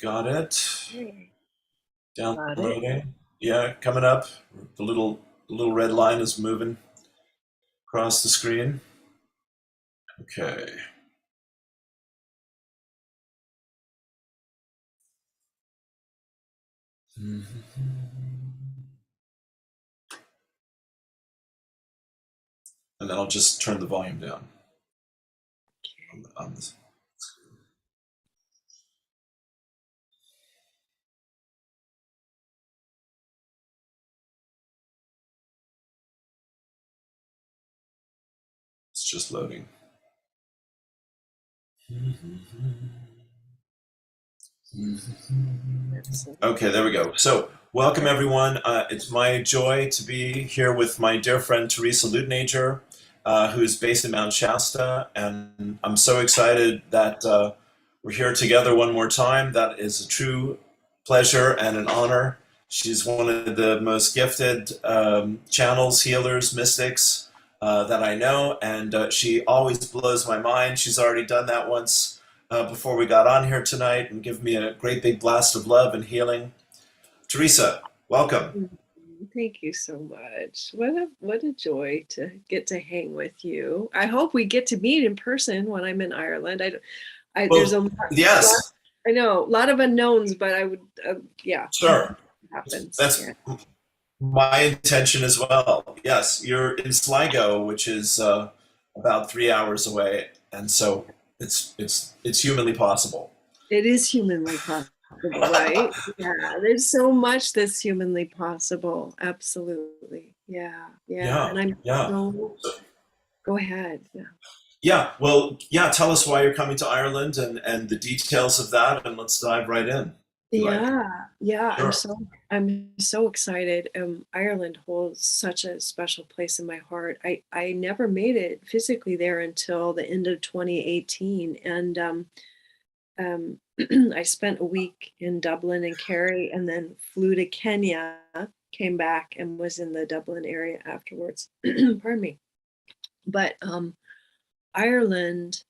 got it. Okay, got it. Downloading. Yeah, coming up. The little red line is moving across the screen. Okay. And then I'll just turn the volume down on this. It's just loading. Okay, there we go. So, welcome everyone. It's my joy to be here with my dear friend Theresa Luttenegger, who's based in Mount Shasta, and I'm so excited that we're here together one more time. That is a true pleasure and an honor. She's one of the most gifted channels, healers, mystics that I know, and she always blows my mind. She's already done that once before we got on here tonight and give me a great big blast of love and healing. Theresa, welcome. Thank you so much. What a joy to get to hang with you. I hope we get to meet in person when I'm in Ireland. There's Well, a lot, yes, I know, a lot of unknowns, but I would, yeah, I hope sure. it happens. That's Yeah. my intention as well. Yes, you're in Sligo, which is about 3 hours away, and so it's humanly possible. It is humanly possible, right? Yeah, there's so much that's humanly possible. Absolutely. Yeah, yeah. Yeah, And I'm yeah. so, go ahead. Yeah. Yeah, well, yeah, tell us why you're coming to Ireland and the details of that, and let's dive right in, if you like. Yeah, yeah, Sure. I'm so excited. Ireland holds such a special place in my heart. I never made it physically there until the end of 2018, and um, I spent a week in Dublin and Kerry, and then flew to Kenya, came back, and was in the Dublin area afterwards. Pardon me. But Ireland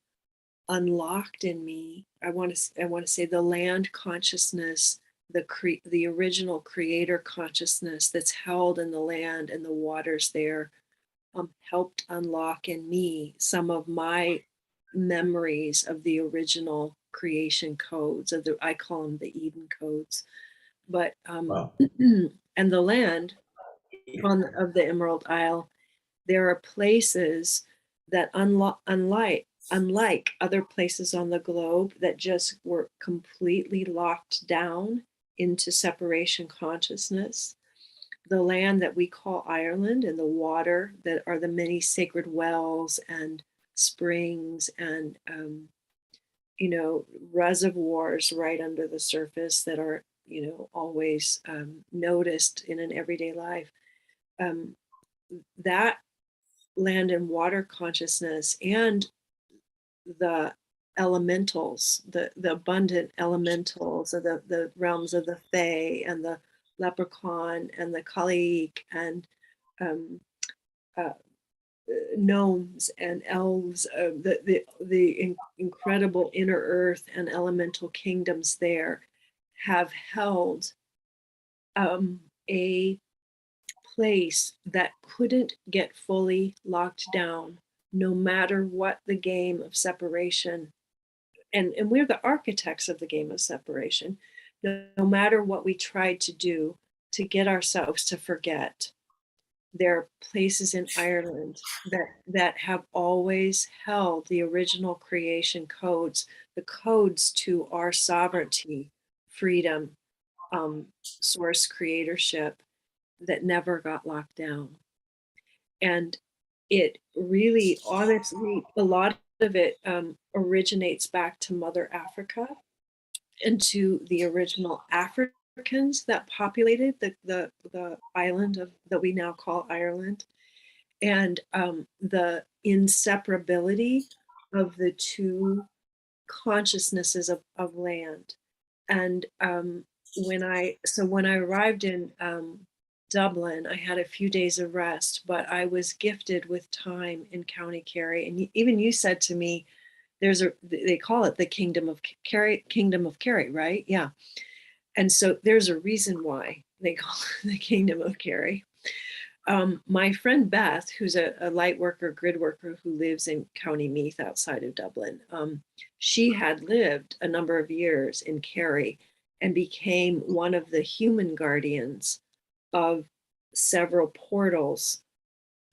unlocked in me. I want to say the land consciousness, the original creator consciousness that's held in the land and the waters there, helped unlock in me some of my memories of the original creation codes of the I call them the Eden codes. But Wow. and the land on of the Emerald Isle, there are places that unlike other places on the globe that just were completely locked down into separation consciousness. The land that we call Ireland and the water that are the many sacred wells and springs and reservoirs right under the surface that are always noticed in an everyday life. Um, that land and water consciousness and the elementals, the abundant elementals of the realms of the Fae and the leprechaun and the Kalik and um, uh, gnomes and elves, the incredible inner earth and elemental kingdoms there have held a place that couldn't get fully locked down no matter what the game of separation, and we're the architects of the game of separation, no matter what we tried to do to get ourselves to forget. There are places in Ireland that have always held the original creation codes, the codes to our sovereignty, freedom, source creatorship, that never got locked down. And it really, honestly, a lot of it originates back to Mother Africa and to the original Africans that populated the island of that we now call Ireland, and the inseparability of the two consciousnesses of land. And when I arrived in Dublin, I had a few days of rest, but I was gifted with time in County Kerry. And even you said to me, they call it the kingdom of Kerry, right? Yeah. And so there's a reason why they call it the kingdom of Kerry. My friend Beth, who's a light worker, grid worker who lives in County Meath outside of Dublin, she had lived a number of years in Kerry and became one of the human guardians of several portals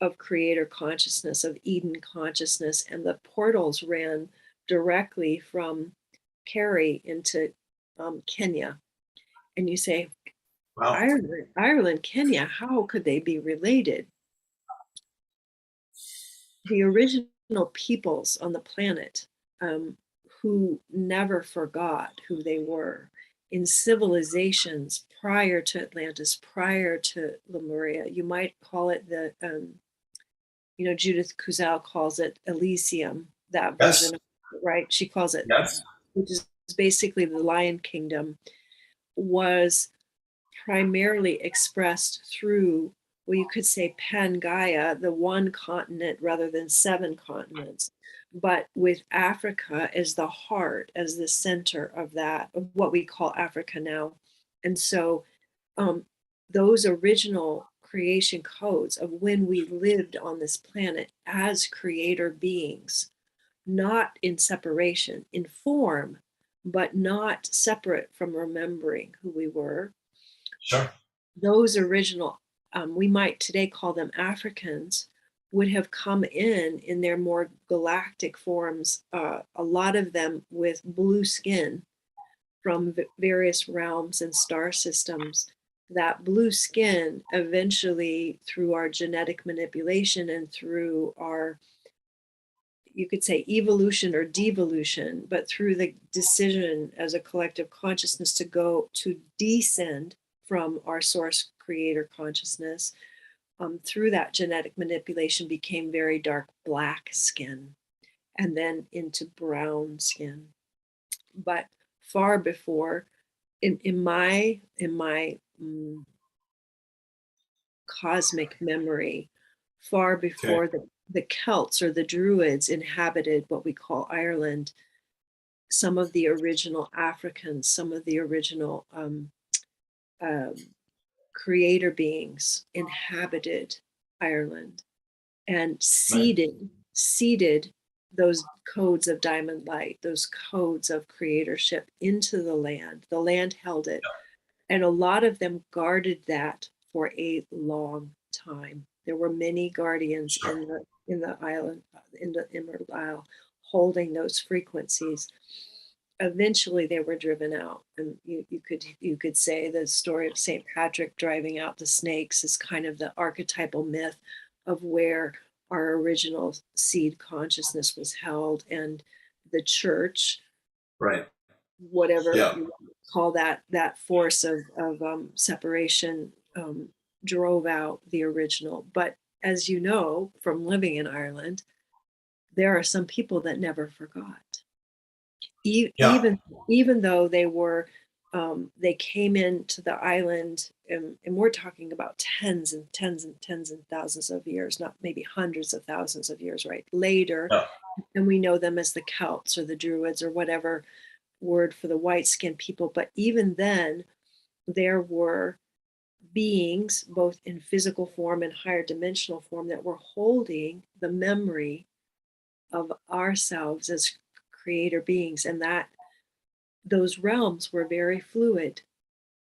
of creator consciousness, of Eden consciousness. And the portals ran directly from Kerry into Kenya. And you say, Wow. Ireland, Kenya, how could they be related? The original peoples on the planet, who never forgot who they were in civilizations prior to Atlantis, prior to Lemuria. You might call it Judith Kuzal calls it Elysium, that Yes. version of it, right? She calls it, Yes. which is basically the Lion Kingdom, was primarily expressed through, well, you could say Pangaea, the one continent rather than seven continents, but with Africa as the heart, as the center of that, of what we call Africa now. And so um, those original creation codes of when we lived on this planet as creator beings, not in separation, in form, but not separate from remembering who we were. Sure. Those original, we might today call them Africans, would have come in their more galactic forms, a lot of them with blue skin from various realms and star systems. That blue skin eventually, through our genetic manipulation and through our, you could say, evolution or devolution, but through the decision as a collective consciousness to descend from our source creator consciousness, through that genetic manipulation became very dark black skin and then into brown skin. But far before, in my cosmic memory, far Okay. before the Celts or the Druids inhabited what we call Ireland, some of the original Africans, some of the original um, creator beings inhabited Ireland and Right. seeded those codes of diamond light, those codes of creatorship into the land. The land held it. And a lot of them guarded that for a long time. There were many guardians Sure. in the island, in the Emerald Isle, holding those frequencies. Eventually they were driven out. And you could say the story of St. Patrick driving out the snakes is kind of the archetypal myth of where our original seed consciousness was held, and the church, Right. whatever Yeah. you call that force of separation, drove out the original. But as you know from living in Ireland, there are some people that never forgot. Yeah. Even though they came into the island, and we're talking about tens and tens and tens and thousands of years, not maybe hundreds of thousands of years, right? Later, Yeah. and we know them as the Celts or the Druids or whatever word for the white skinned people. But even then, there were beings, both in physical form and higher dimensional form, that were holding the memory of ourselves as creator beings, and that those realms were very fluid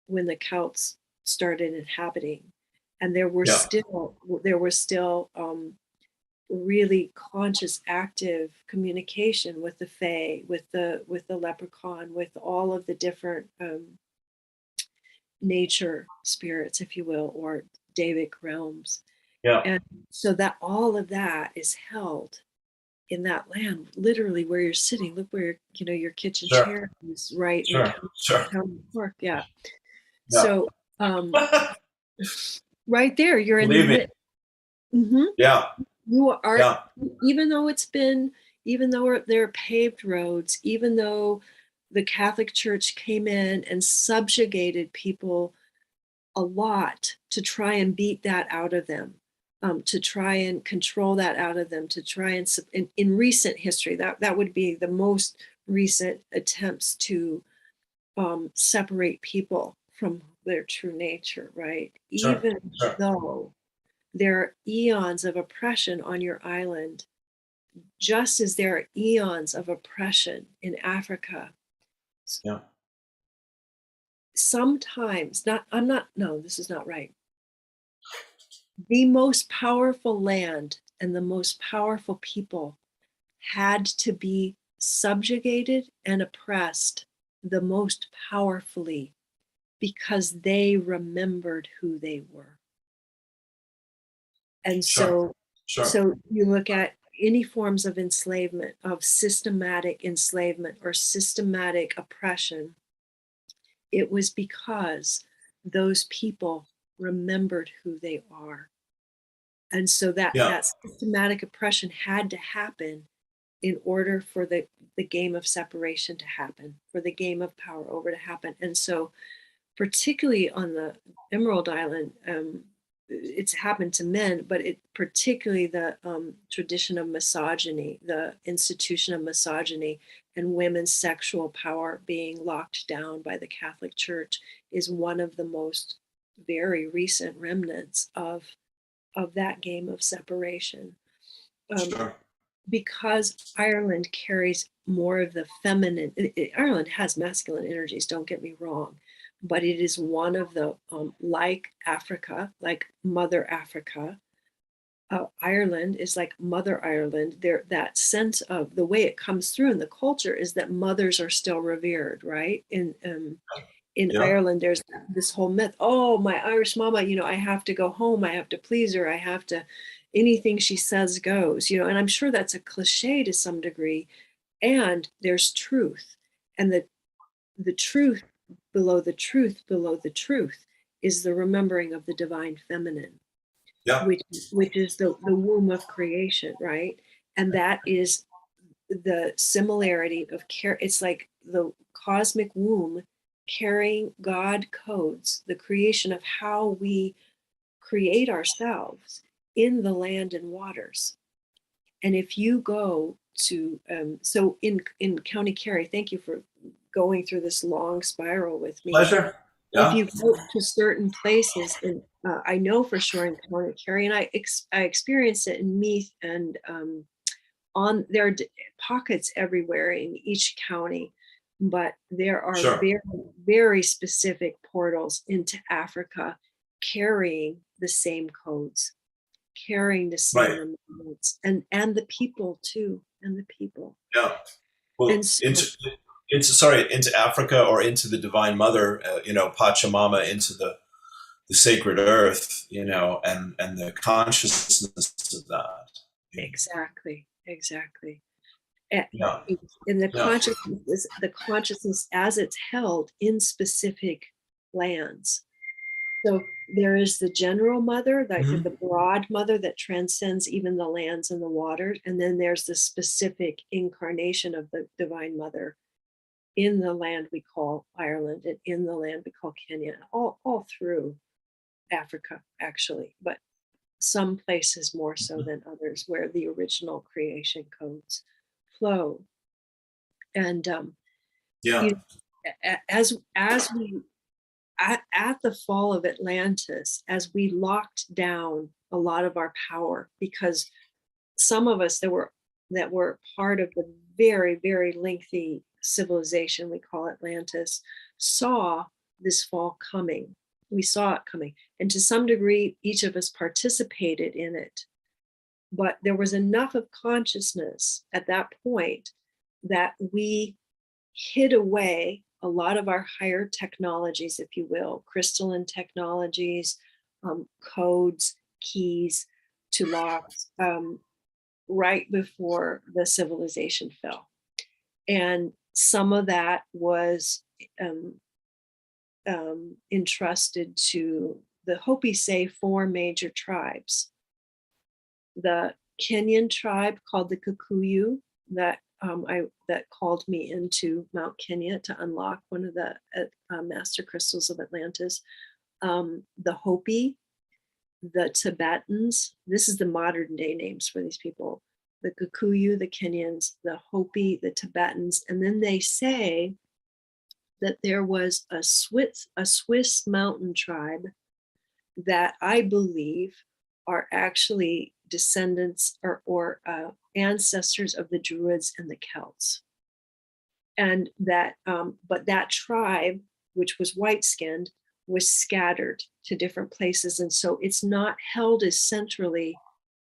when the Celts started inhabiting, and Yeah. there were still really conscious, active communication with the Fae, with the leprechaun, with all of the different nature spirits, if you will, or Davic realms. Yeah. And so that all of that is held in that land, literally where you're sitting. Look where your kitchen Sure. chair is, right in Sure. Sure. County Cork. Yeah. Yeah. So right there, you're in the Believe me. midst. Mhm. Yeah. You are, Yeah. even though even though there are paved roads, even though the Catholic Church came in and subjugated people a lot to try and beat that out of them. to try and control that out of them, to try and in recent history, that would be the most recent attempts to separate people from their true nature, right? Sure. Even Sure. though there are eons of oppression on your island, just as there are eons of oppression in Africa. Yeah. Sometimes, not, I'm not, no, this is not right. The most powerful land and the most powerful people had to be subjugated and oppressed the most powerfully because they remembered who they were. And Sure. so, Sure. so you look at any forms of enslavement, of systematic enslavement or systematic oppression, it was because those people remembered who they are. And so Yeah. that systematic oppression had to happen in order for the game of separation to happen, for the game of power over to happen. And so, particularly on the Emerald Island, it's happened to men, but it particularly the tradition of misogyny, the institution of misogyny, and women's sexual power being locked down by the Catholic Church is one of the most very recent remnants of that game of separation. Um, Sure. because Ireland carries more of the feminine, Ireland has masculine energies, don't get me wrong, but it is one of the, like Africa, like Mother Africa. Ireland is like Mother Ireland. There, that sense of the way it comes through in the culture is that mothers are still revered, right? In Yeah. Ireland, there's this whole myth. Oh, my Irish mama, I have to go home. I have to please her. I have to, anything she says goes, and I'm sure that's a cliche to some degree. And there's truth. And the truth below the truth below the truth is the remembering of the divine feminine, Yeah. which is the womb of creation, right? And that is the similarity of care. It's like the cosmic womb carrying God codes, the creation of how we create ourselves in the land and waters. And if you go to, so in County Kerry, thank you for going through this long spiral with me. Pleasure. If Yeah. you go to certain places, and I know for sure in County Kerry, and I experienced it in Meath and on there are pockets everywhere in each county, but there are Sure. very, very specific portals into Africa carrying the same codes, carrying the same Right. remembrance, and the people too, and the people. Yeah. Well, And so into Africa or into the Divine Mother, Pachamama, into the sacred earth, and the consciousness of that. exactly, exactly. A- Yeah. In Yeah. the consciousness as it's held in specific lands. So there is the general mother, like Hmm. the broad mother that transcends even the lands and the waters. And then there's the specific incarnation of the divine mother in the land we call Ireland and in the land we call Kenya, all through Africa, actually, but some places more so than others where the original creation codes flow. And Yeah. you as we at the fall of Atlantis, as we locked down a lot of our power, because some of us that were part of the very, very lengthy civilization we call Atlantis saw this fall coming. We saw it coming. And to some degree, each of us participated in it. But there was enough of consciousness at that point that we hid away a lot of our higher technologies, if you will, crystalline technologies, codes, keys to locks, right before the civilization fell. And some of that was um, entrusted to the Hopi say 4 major tribes. The Kenyan tribe called the Kikuyu that called me into Mount Kenya to unlock one of the master crystals of Atlantis. The Hopi, the Tibetans, this is the modern day names for these people, the Kikuyu, the Kenyans, the Hopi, the Tibetans. And then they say that there was a Swiss mountain tribe that I believe are actually descendants or ancestors of the Druids and the Celts. And that, but that tribe, which was white-skinned, was scattered to different places. And so it's not held as centrally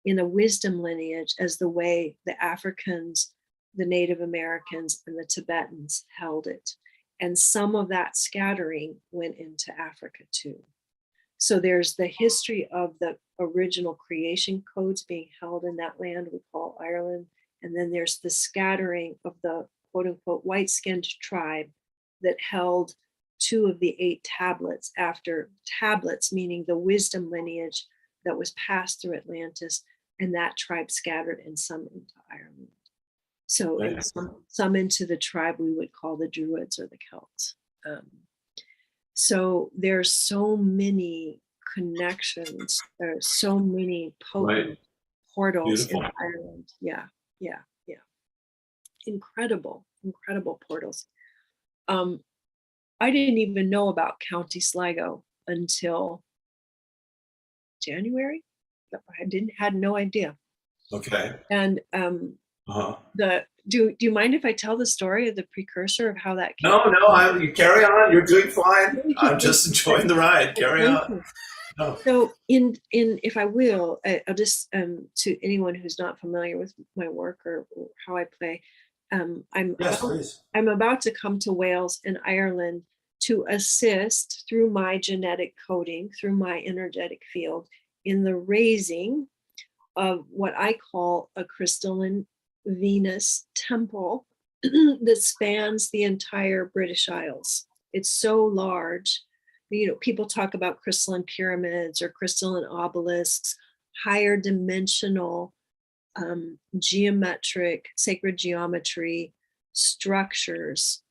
in a wisdom lineage as the way the Africans, the Native Americans, and the Tibetans held it. And some of that scattering went into Africa too. So there's the history of the original creation codes being held in that land we call Ireland. And then there's the scattering of the quote unquote white-skinned tribe that held 2 of the 8 tablets, after tablets, meaning the wisdom lineage that was passed through Atlantis, and that tribe scattered and some into Ireland. So Right. and some into the tribe we would call the Druids or the Celts. So there's so many connections. There's so many potent Right. portals in Beautiful. Ireland. Yeah. Incredible portals. I didn't even know about County Sligo until January. I had no idea. Okay. And Uh-huh. do you mind if I tell the story of the precursor of how that came? No, you carry on. You're doing fine. Thank you, I'm just enjoying the ride. Carry thank on. you. No. So in if I will, I'll just to anyone who's not familiar with my work or how I play, Yes, please. I'm about to come to Wales and Ireland to assist through my genetic coding, through my energetic field, in the raising of what I call a crystalline Venus temple that spans the entire British Isles. It's so large. You know, people talk about crystalline pyramids or crystalline obelisks, higher dimensional geometric, sacred geometry structures,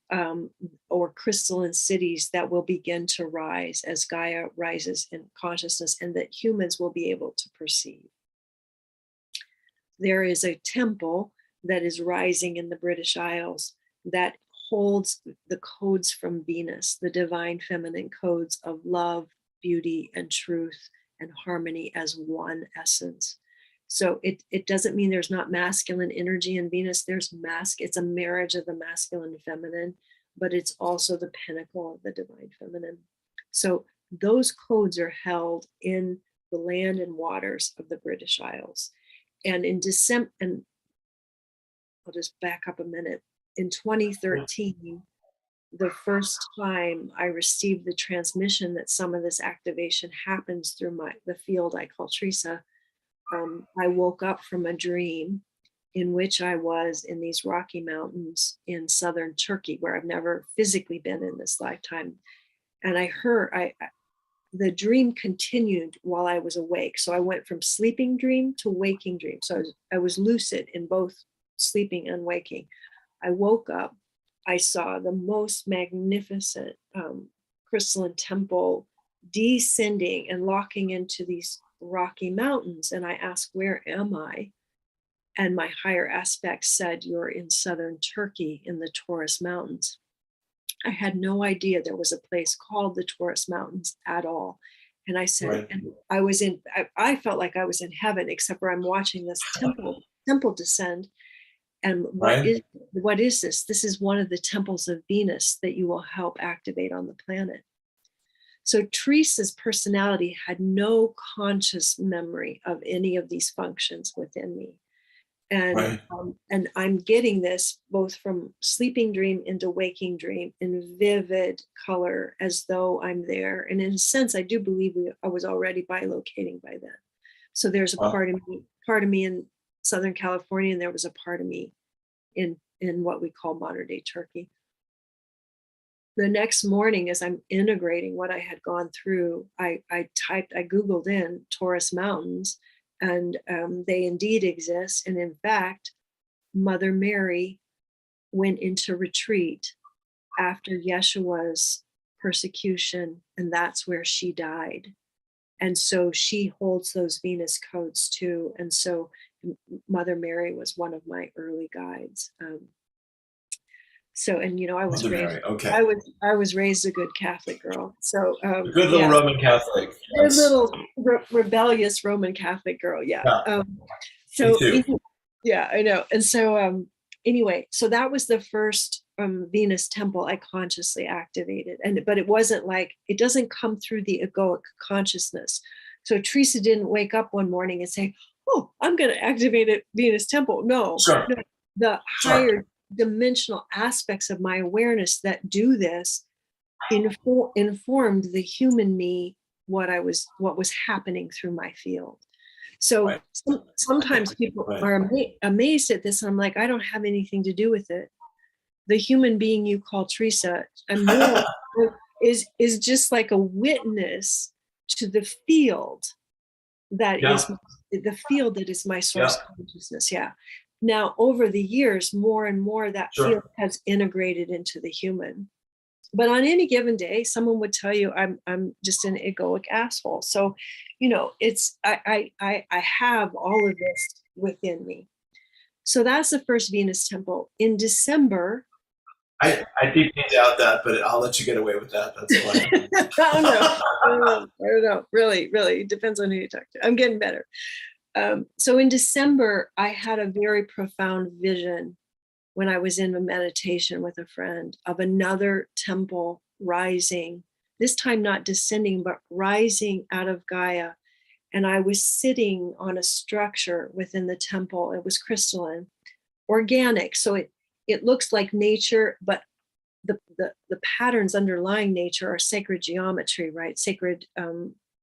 or crystalline cities that will begin to rise as Gaia rises in consciousness and that humans will be able to perceive. There is a temple that is rising in the British Isles that holds the codes from Venus, the divine feminine codes of love, beauty, and truth, and harmony as one essence. So it doesn't mean there's not masculine energy in Venus. It's a marriage of the masculine and feminine, but it's also the pinnacle of the divine feminine. So those codes are held in the land and waters of the British Isles. And in December, and I'll just back up a minute. In 2013, the first time I received the transmission that some of this activation happens through the field I call Theresa, I woke up from a dream in which I was in these Rocky Mountains in southern Turkey, where I've never physically been in this lifetime. And the dream continued while I was awake. So I went from sleeping dream to waking dream. So I was lucid in both sleeping and waking. I woke up, I saw the most magnificent crystalline temple descending and locking into these Rocky Mountains. And I asked, where am I? And my higher aspect said, you're in southern Turkey in the Taurus Mountains. I had no idea there was a place called the Taurus Mountains at all. And I said, Right. and I felt like I was in heaven, except for I'm watching this temple descend. And what is this? This is one of the temples of Venus that you will help activate on the planet. So Theresa's personality had no conscious memory of any of these functions within me. And I'm getting this both from sleeping dream into waking dream in vivid color, as though I'm there. And in a sense, I do believe I was already bilocating by then. So there's a part of me in Southern California, and there was a part of me in what we call modern day Turkey. The next morning, as I'm integrating what I had gone through, I Googled in Taurus Mountains, and they indeed exist. And in fact, Mother Mary went into retreat after Yeshua's persecution, and that's where she died. And so she holds those Venus codes too. And so Mother Mary was one of my early guides. So, and I was Mother raised, Mary. Okay. I was raised a good Catholic girl. So, A good little yeah, Roman Catholic. a Yes. little rebellious Roman Catholic girl. Yeah. Yeah. Me So, too. yeah, I know. And so, anyway, so that was the first Venus temple I consciously activated. But it wasn't like, it doesn't come through the egoic consciousness. So Theresa didn't wake up one morning and say, "Oh, I'm going to activate a Venus temple." No, Sure. no, the Sure. higher dimensional aspects of my awareness that do this informed the human me, what was happening through my field. So Right. sometimes people Right. are amazed at this. And I'm like, I don't have anything to do with it. The human being you call Theresa, Amelia, is just like a witness to the field that Yeah. is the field that is my Yeah. source consciousness. Yeah. Now, over the years, more and more that field Sure. has integrated into the human. But on any given day, someone would tell you I'm just an egoic asshole. So, it's I have all of this within me. So that's the first Venus temple. In December, I deeply doubt that, but I'll let you get away with that. That's fine. I don't know. I don't know. Really, really, it depends on who you talk to. I'm getting better. So in December, I had a very profound vision when I was in a meditation with a friend of another temple rising, this time not descending, but rising out of Gaia. And I was sitting on a structure within the temple. It was crystalline, organic. So it looks like nature, but the patterns underlying nature are sacred geometry, right? Sacred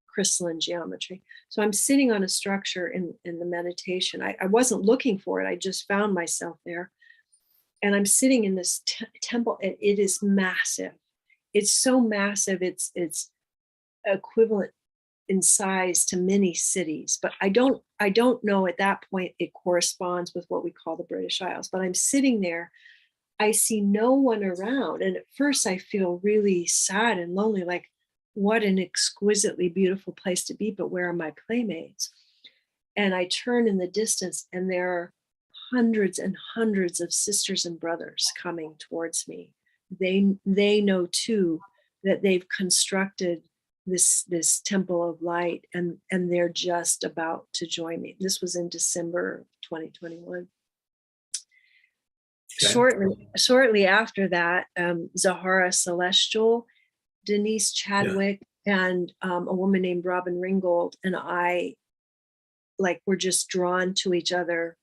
crystalline geometry. So I'm sitting on a structure in the meditation. I wasn't looking for it. I just found myself there. And I'm sitting in this temple, and it is massive. It's so massive. It's equivalent in size to many cities, but I don't know at that point it corresponds with what we call the British Isles. But I'm sitting there, I see no one around, and at first I feel really sad and lonely, like what an exquisitely beautiful place to be, but where are my playmates? And I turn in the distance, and there are hundreds and hundreds of sisters and brothers coming towards me. They know too that they've constructed this temple of light, and they're just about to join me. This was in December 2021. Okay. Shortly after that, Zahara Celestial, Denise Yeah. Chadwick, and a woman named Robin Ringgold and I, like, were just drawn to each other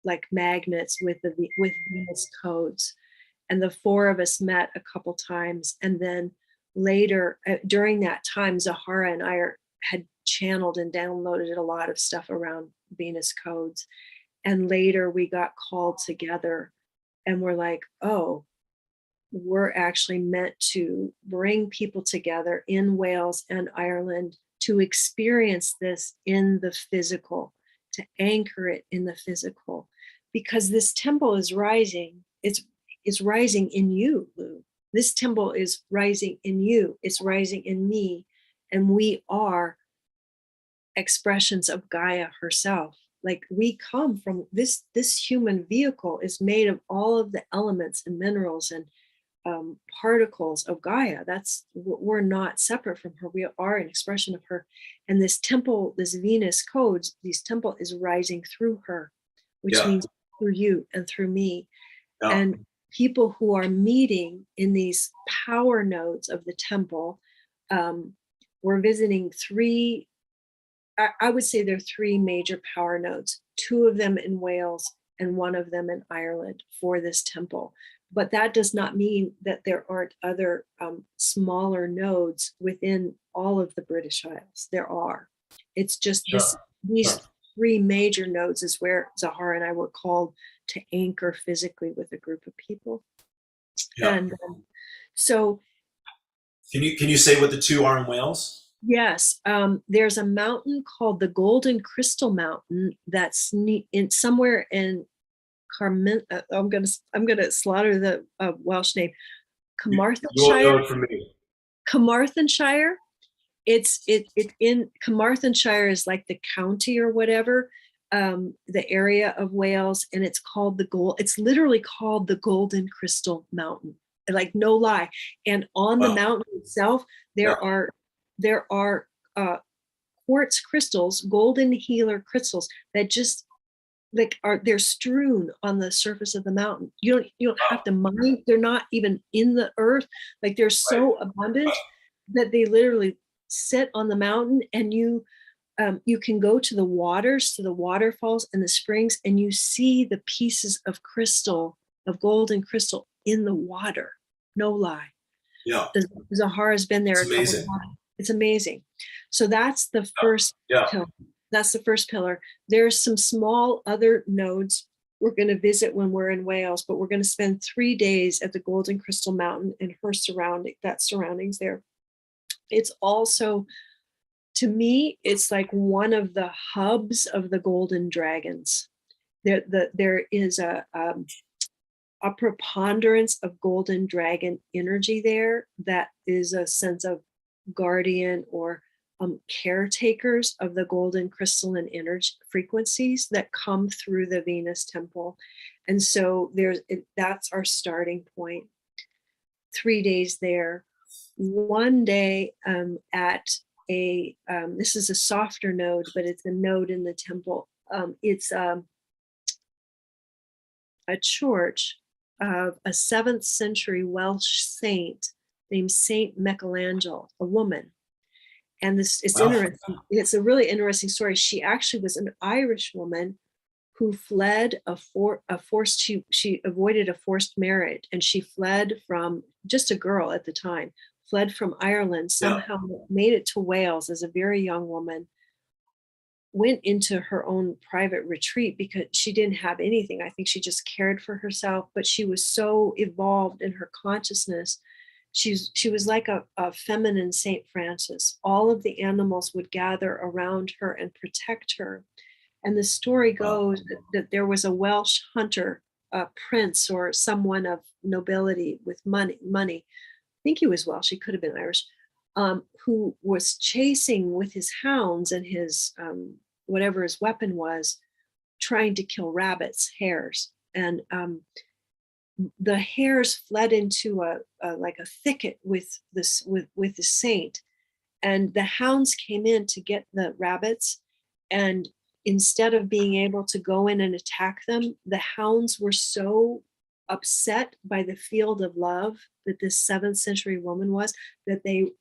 like magnets with Venus codes. And the four of us met a couple times. And then later, during that time, Zahara and I had channeled and downloaded a lot of stuff around Venus codes. And later we got called together, and we're like, oh, we're actually meant to bring people together in Wales and Ireland to experience this in the physical, to anchor it in the physical, because this temple is rising. It's rising in you, Lou. This temple is rising in you. It's rising in me. And we are expressions of Gaia herself. Like, we come from this human vehicle is made of all of the elements and minerals and particles of Gaia. We're not separate from her. We are an expression of her. And this temple, this Venus codes, this temple is rising through her, which Yeah. means through you and through me. Yeah. And people who are meeting in these power nodes of the temple, we're visiting three, I would say there are three major power nodes, two of them in Wales and one of them in Ireland for this temple. But that does not mean that there aren't other smaller nodes within all of the British Isles. There are. It's just Sure. these Sure. three major nodes is where Zahara and I were called to anchor physically with a group of people. Yeah. And so, Can you say what the two are in Wales? yes, there's a mountain called the Golden Crystal Mountain that's somewhere in Carmen. I'm gonna slaughter the Welsh name. You won't Carmarthenshire. know it from me. Carmarthenshire. It in Carmarthenshire is like the county or whatever, the area of Wales, and it's literally called the Golden Crystal Mountain. Like, no lie. And on the Wow. mountain itself, Yeah. there are quartz crystals, golden healer crystals, that just like they're strewn on the surface of the mountain. You don't have to mine. They're not even in the earth. Like, they're Right. so abundant that they literally sit on the mountain, and you can go to the waters, to the waterfalls and the springs, and you see the pieces of crystal, of golden crystal, in the water. No lie. Yeah. Zahara's been there It's a couple amazing. times. It's amazing. So that's the first Yeah. pillar. That's the first pillar. There's some small other nodes we're going to visit when we're in Wales, but we're going to spend 3 days at the Golden Crystal Mountain and her surroundings there. It's also, to me, it's like one of the hubs of the golden dragons. There is a preponderance of golden dragon energy there that is a sense of guardian or caretakers of the golden crystalline energy frequencies that come through the Venus temple. And so that's our starting point. 3 days there. 1 day at this is a softer node, but it's a node in the temple. It's a church of a 7th century Welsh saint named Saint Michelangelo, a woman. And it's Wow. interesting. It's a really interesting story. She actually was an Irish woman who fled she avoided a forced marriage, and she fled from, just a girl at the time, fled from Ireland, Yeah. somehow made it to Wales as a very young woman, went into her own private retreat because she didn't have anything. I think she just cared for herself, but she was so evolved in her consciousness. She was like a feminine Saint Francis. All of the animals would gather around her and protect her. And the story goes that there was a Welsh hunter, a prince or someone of nobility with money. I think he was Welsh, he could have been Irish, who was chasing with his hounds and his whatever his weapon was, trying to kill rabbits, hares. And the hares fled into a thicket with the saint, and the hounds came in to get the rabbits, and instead of being able to go in and attack them, the hounds were so upset by the field of love that this 7th century woman was, that they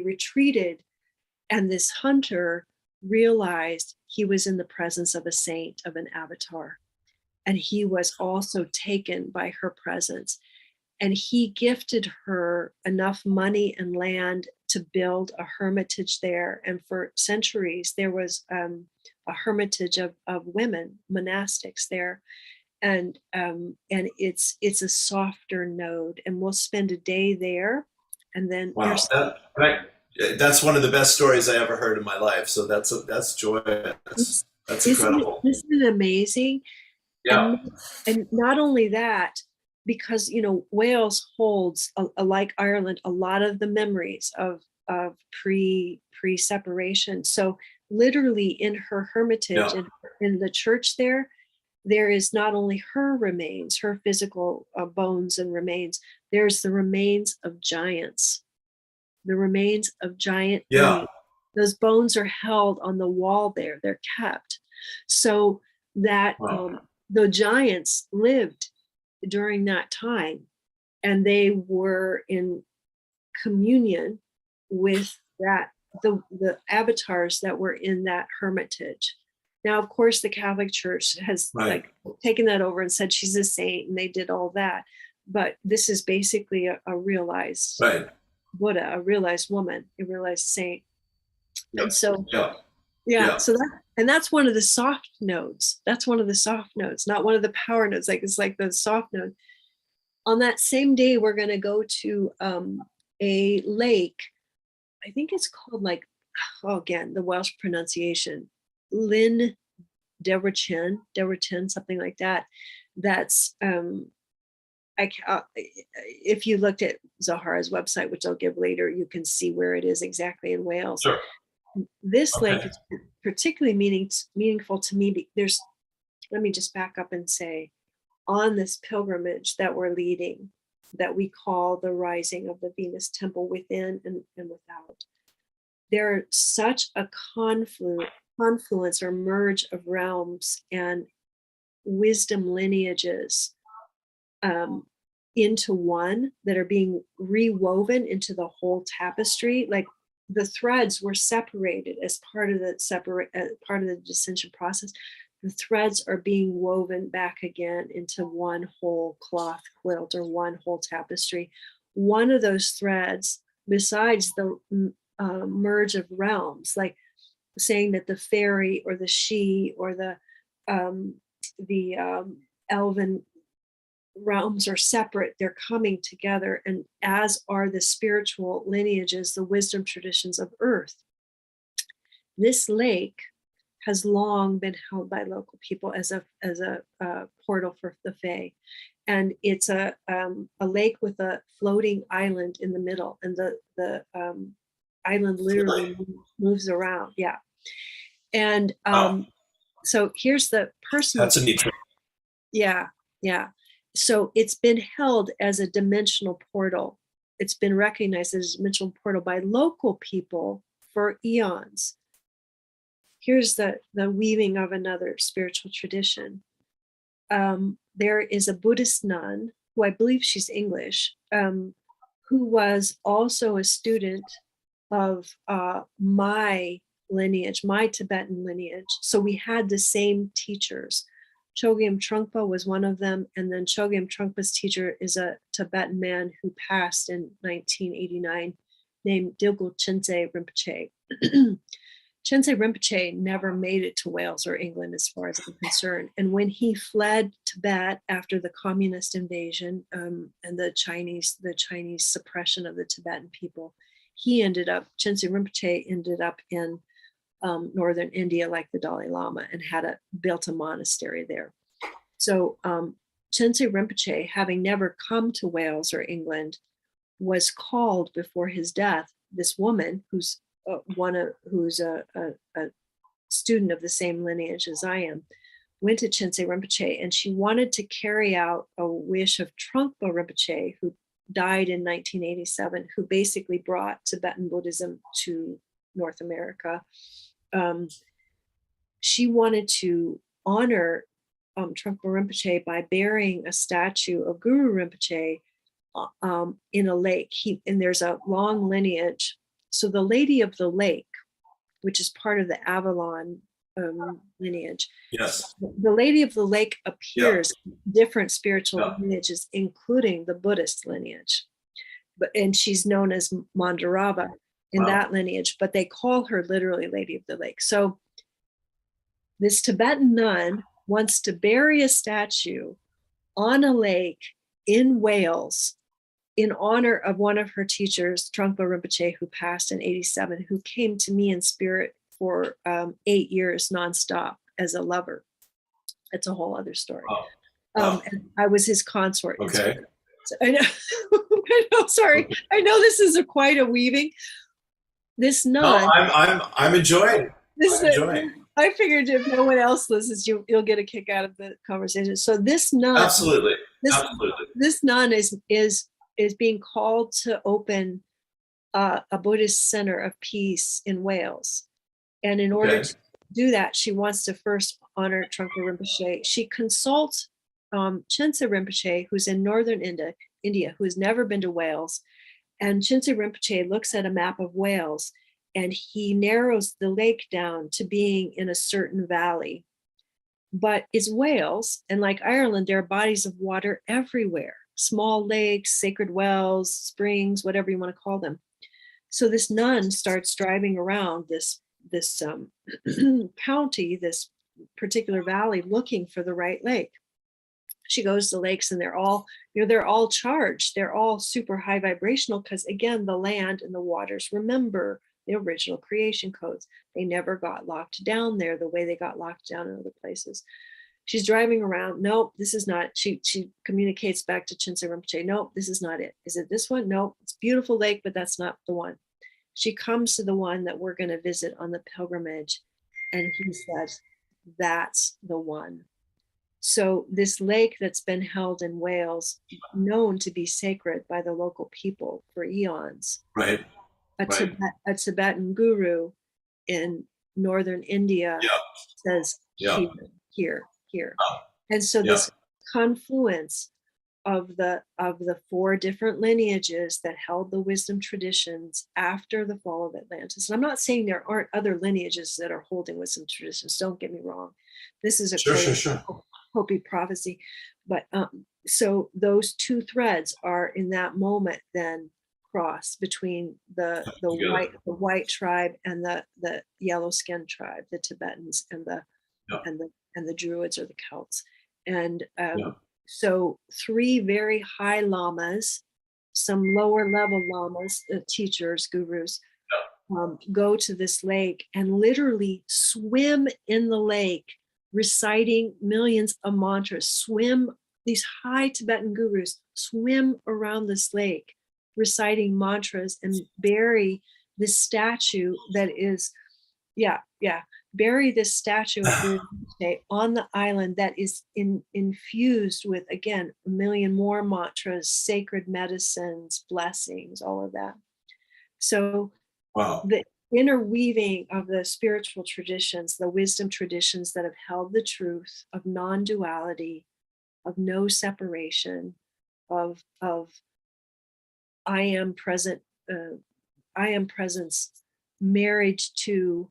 retreated, and this hunter realized he was in the presence of a saint, of an avatar, and he was also taken by her presence. And he gifted her enough money and land to build a hermitage there. And for centuries, there was a hermitage of women, monastics there. And it's a softer node. And we'll spend a day there. And then Wow. That's one of the best stories I ever heard in my life. So that's joyous. That's incredible. isn't it amazing? Yeah. And not only that, because Wales holds, like Ireland, a lot of the memories of pre-separation. So literally in her hermitage, Yeah. in the church there is not only her remains, her physical bones and remains, there's the remains of giants, the remains of giant Yeah. beings. Those bones are held on the wall there, they're kept. So that Wow. the giants lived during that time, and they were in communion with the avatars that were in that hermitage. Now, of course, the Catholic Church has Right. taken that over and said she's a saint, and they did all that. But this is basically a realized Right. Buddha, a realized woman, a realized saint. Yeah. And so, Yeah. yeah, Yeah. so that's one of the soft nodes. That's one of the soft nodes, not one of the power nodes. Like, it's like the soft node. On that same day, we're going to go to a lake. I think it's called again, the Welsh pronunciation, Lynn Deverchin, something like that. That's if you looked at Zahara's website, which I'll give later, you can see where it is exactly in Wales. Sure. This lake Okay. is particularly meaningful to me. Let me just back up and say, on this pilgrimage that we're leading, that we call the rising of the Venus temple within and without, there's such a confluence or merge of realms and wisdom lineages into one that are being rewoven into the whole tapestry. Like the threads were separated as part of the dissension process. The threads are being woven back again into one whole cloth quilt or one whole tapestry. One of those threads, besides the merge of realms, like saying that the fairy or the she or the elven realms are separate, they're coming together, and as are the spiritual lineages, the wisdom traditions of earth. This lake has long been held by local people as a portal for the Fae, and it's a lake with a floating island in the middle, and the island literally moves around. Yeah, and so here's the personal. That's a neat trick. Yeah, yeah. So it's been held as a dimensional portal. It's been recognized as a dimensional portal by local people for eons. Here's the weaving of another spiritual tradition. There is a Buddhist nun, who I believe she's English, who was also a student of my lineage, my Tibetan lineage. So we had the same teachers. Chogyam Trungpa was one of them, and then Chogyam Trungpa's teacher is a Tibetan man who passed in 1989 named Dilgo Chense Rinpoche. Chense Rinpoche never made it to Wales or England, as far as I'm concerned. And when he fled Tibet after the communist invasion and the Chinese suppression of the Tibetan people, Chense Rinpoche ended up in northern India, like the Dalai Lama, and built a monastery there. So Chense Rinpoche, having never come to Wales or England, was called before his death. This woman who's a student of the same lineage as I am, went to Chense Rinpoche, and she wanted to carry out a wish of Trungpa Rinpoche, who died in 1987, who basically brought Tibetan Buddhism to North America. She wanted to honor Trungpa Rinpoche by burying a statue of Guru Rinpoche in a lake. And there's a long lineage. So the Lady of the Lake, which is part of the Avalon lineage. Yes. The Lady of the Lake appears in different spiritual Yeah. lineages, including the Buddhist lineage. And she's known as Mandarava in that lineage, but they call her literally Lady of the Lake. So this Tibetan nun wants to bury a statue on a lake in Wales in honor of one of her teachers, Trungpa Rinpoche, who passed in 87, who came to me in spirit for 8 years nonstop as a lover. That's a whole other story. And I was his consort. Okay. So I know. Sorry. Okay. I know this is quite a weaving. This nun. No, I'm enjoying. I figured if no one else listens, you'll get a kick out of the conversation. So this nun. Absolutely. This nun is being called to open a Buddhist center of peace in Wales. And in order to do that, she wants to first honor Trungpa Rinpoche. She consults Chense Rinpoche, who's in northern India, who has never been to Wales. And Chense Rinpoche looks at a map of Wales, and he narrows the lake down to being in a certain valley. But it's Wales, and like Ireland, there are bodies of water everywhere. Small lakes, sacred wells, springs, whatever you want to call them. So this nun starts driving around this county, this particular valley, looking for the right lake. She goes to lakes, and they're all charged. They're all super high vibrational because, again, the land and the waters remember the original creation codes. They never got locked down there the way they got locked down in other places. She's driving around. Nope, this is not. She communicates back to Chinsei Rinpoche. Nope, this is not it. Is it this one? Nope, it's a beautiful lake, but that's not the one. She comes to the one that we're going to visit on the pilgrimage, and he says, that's the one. So this lake that's been held in Wales, known to be sacred by the local people for eons. Right. Right. A Tibetan guru in northern India Yeah. says, Yeah. here. And so Yeah. this confluence of the 4 different lineages that held the wisdom traditions after the fall of Atlantis. And I'm not saying there aren't other lineages that are holding wisdom traditions. Don't get me wrong. This is a Sure. Hopi prophecy. But so those 2 threads are in that moment then cross between the white tribe and the yellow skinned tribe, the Tibetans and the Druids or the Celts. And so 3 very high lamas, some lower level lamas, teachers, gurus, go to this lake and literally swim in the lake, reciting millions of mantras. These high Tibetan gurus swim around this lake, reciting mantras, and bury this statue that is, bury this statue of Rinpoche on the island that is infused with, again, a million more mantras, sacred medicines, blessings, all of that. So the interweaving of the spiritual traditions, the wisdom traditions that have held the truth of non-duality, of no separation, of I am present, I am presence, marriage to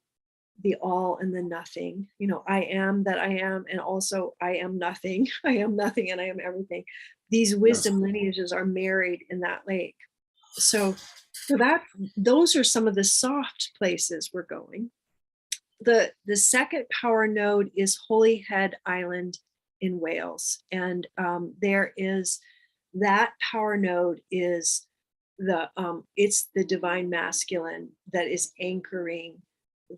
the all and the nothing. I am that I am, and also I am nothing. I am nothing and I am everything. These wisdom lineages are married in that lake. So those are some of the soft places we're going. The second power node is Holyhead Island in Wales, and there is that power node is it's the divine masculine that is anchoring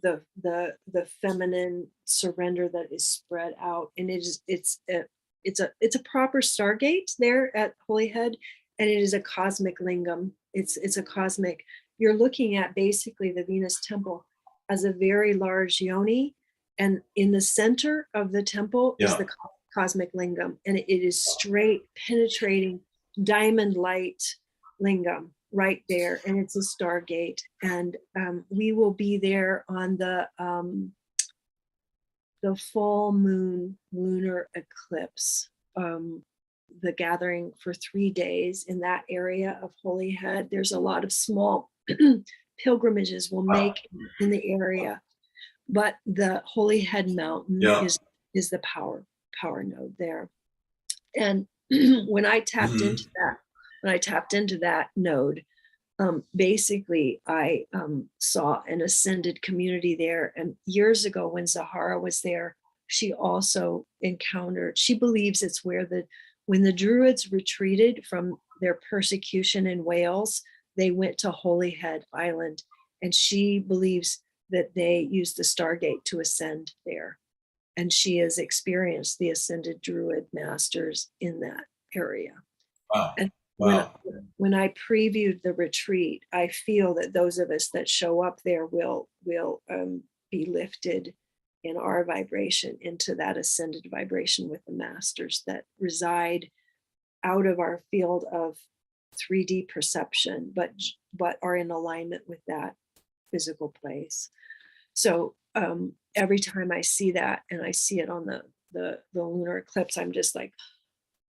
the feminine surrender that is spread out, and it's a proper stargate there at Holyhead, and it is a cosmic lingam. It's a cosmic. You're looking at basically the Venus temple as a very large yoni, and in the center of the temple is the cosmic lingam, and it is straight, penetrating, diamond light lingam right there, and it's a stargate. And we will be there on the full moon lunar eclipse, the gathering for 3 days in that area of Holyhead. There's a lot of small pilgrimages we'll make in the area, but the Holyhead Mountain is the power node there. And when I tapped into that node, basically I saw an ascended community there. And years ago when Zahara was there, she also encountered, she believes it's where when the Druids retreated from their persecution in Wales, they went to Holyhead Island, and she believes that they used the Stargate to ascend there. And she has experienced the ascended Druid masters in that area. Wow. And Wow. when I previewed the retreat, I feel that those of us that show up there will be lifted in our vibration into that ascended vibration with the masters that reside out of our field of 3D perception, but are in alignment with that physical place. So every time I see that, and I see it on the lunar eclipse, I'm just like,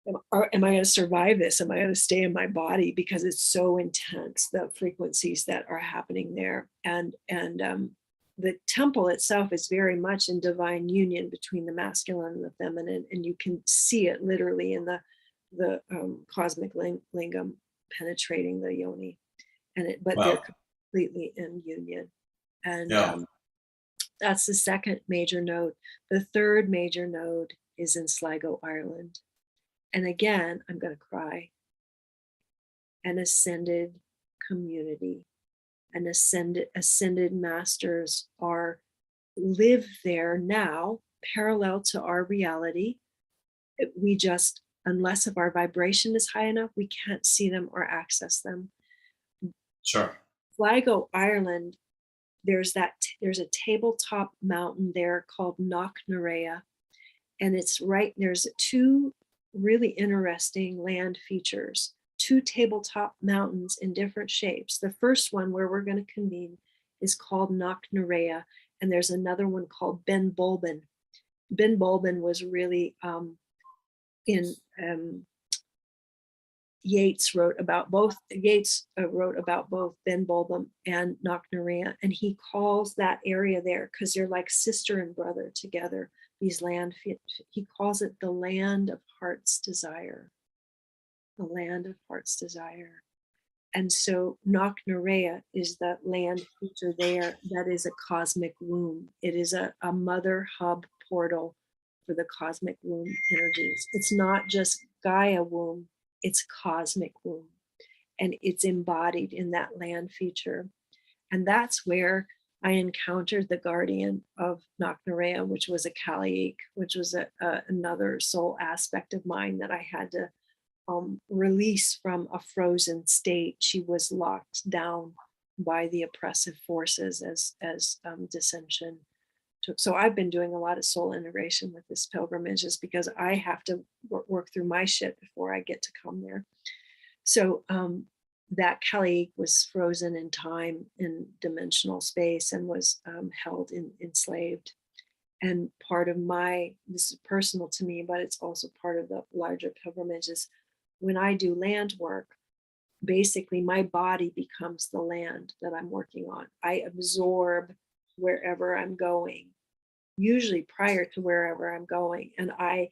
am I going to survive this? Am I going to stay in my body? Because it's so intense, the frequencies that are happening there. And the temple itself is very much in divine union between the masculine and the feminine. And you can see it literally in the cosmic lingam penetrating the yoni. But they're completely in union. And that's the second major node. The third major node is in Sligo, Ireland. And again, I'm going to cry. An ascended community, ascended masters live there now parallel to our reality. We just, unless if our vibration is high enough, we can't see them or access them. Sure. Sligo, Ireland, there's a tabletop mountain there called Knocknarea, and it's right, there's two really interesting land features, two tabletop mountains in different shapes. The first one, where we're going to convene, is called Knocknarea, and there's another one called Ben Bulben. Ben Bulben was really in Yeats wrote about both. Yeats wrote about both Ben Bulben and Knocknarea, and he calls that area there, because they're like sister and brother together. These land, he calls it the land of heart's desire. The land of heart's desire. And so Knocknarea is the land feature there that is a cosmic womb. It is a mother hub portal for the cosmic womb energies. It's not just Gaia womb, it's cosmic womb. And it's embodied in that land feature. And that's where I encountered the guardian of Knocknarea, which was a Kaliik, which was another soul aspect of mine that I had to release from a frozen state. She was locked down by the oppressive forces as dissension took. So I've been doing a lot of soul integration with this pilgrimage, just because I have to work through my shit before I get to come there. So that Kali was frozen in time, in dimensional space, and was held enslaved. And part of this is personal to me, but it's also part of the larger pilgrimages. When I do land work, basically my body becomes the land that I'm working on. I absorb wherever I'm going, usually prior to wherever I'm going, and I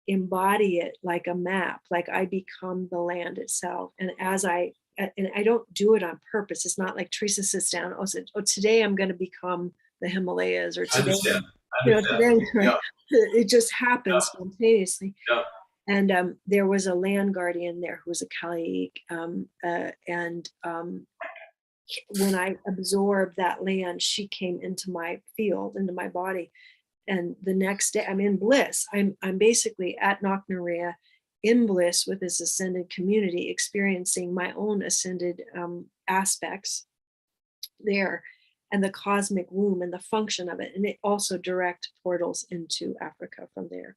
embody it like a map, like I become the land itself. And I don't do it on purpose. It's not like Theresa sits down, today I'm going to become the Himalayas, or today, today, right? Yeah. It just happens spontaneously. Yeah. And there was a land guardian there who was a Kaliik. When I absorbed that land, she came into my field, into my body. And the next day, I'm in bliss. I'm basically at Knocknarea in bliss with this ascended community, experiencing my own ascended aspects there, and the cosmic womb and the function of it. And it also direct portals into Africa from there.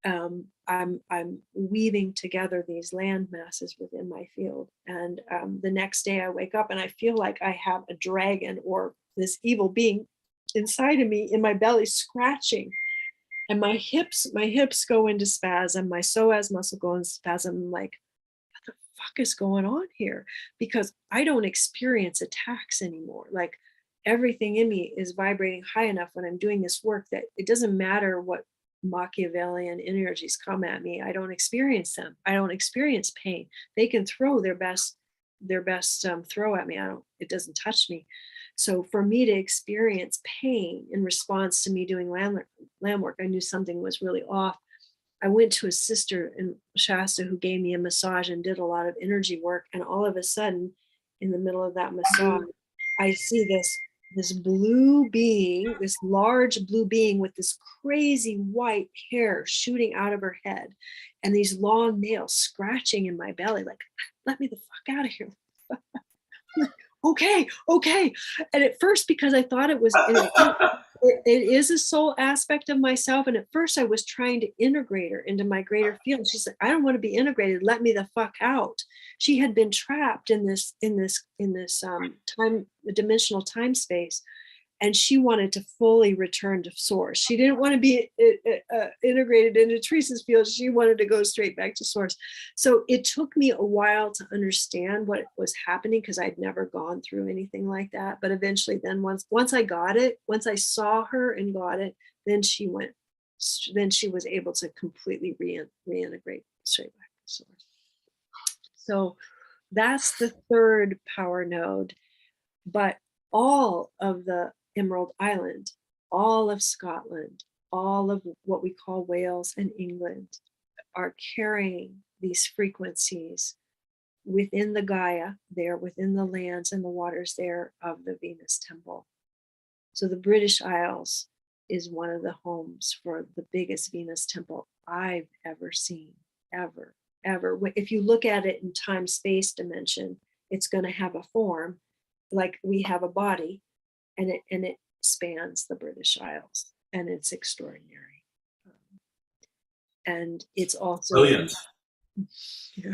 I'm weaving together these land masses within my field. And the next day I wake up and I feel like I have a dragon or this evil being inside of me, in my belly, scratching. And my hips go into spasm. My psoas muscle go into spasm. I'm like, what the fuck is going on here? Because I don't experience attacks anymore. Like, everything in me is vibrating high enough when I'm doing this work that it doesn't matter what Machiavellian energies come at me. I don't experience them. I don't experience pain. They can throw their best throw at me. It doesn't touch me. So for me to experience pain in response to me doing land work, I knew something was really off. I went to a sister in Shasta who gave me a massage and did a lot of energy work. And all of a sudden, in the middle of that massage, I see this blue being, this large blue being with this crazy white hair shooting out of her head and these long nails scratching in my belly, like, let me the fuck out of here. Okay. And at first, because I thought it was, it is a soul aspect of myself. And at first I was trying to integrate her into my greater field. She said, I don't want to be integrated. Let me the fuck out. She had been trapped in this time, dimensional time space. And she wanted to fully return to source. She didn't want to be integrated into Theresa's field. She wanted to go straight back to source. So it took me a while to understand what was happening, because I'd never gone through anything like that. But eventually, then once I got it, once I saw her and got it, then she was able to completely reintegrate straight back to source. So that's the third power node. But all of the Emerald Island, all of Scotland, all of what we call Wales and England are carrying these frequencies within the Gaia there, within the lands and the waters there of the Venus temple. So the British Isles is one of the homes for the biggest Venus temple I've ever seen, ever, ever. If you look at it in time space dimension, it's going to have a form like we have a body, and it spans the British Isles, and it's extraordinary. And it's also Brilliant. yeah.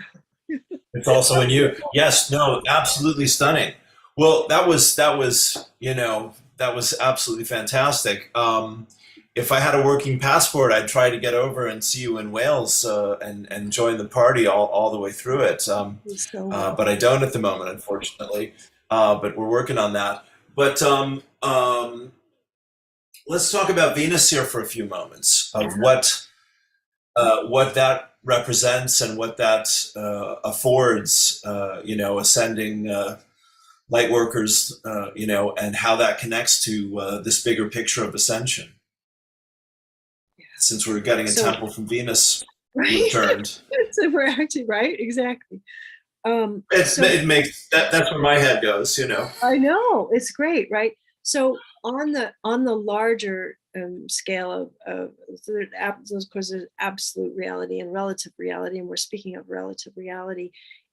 It's also in you. Yes, no, absolutely stunning. Well, that was absolutely fantastic. If I had a working passport, I'd try to get over and see you in Wales and join the party all the way through it. So well. But I don't at the moment, unfortunately. But we're working on that. But let's talk about Venus here for a few moments of what that represents and what that affords, ascending light workers, and how that connects to this bigger picture of ascension. Yeah. Since we're getting a So, temple from Venus right. returned, So we're actually right, exactly. it makes that's where my head goes. I know it's great, right? So on the larger scale of of course, there's absolute reality and relative reality, and we're speaking of relative reality.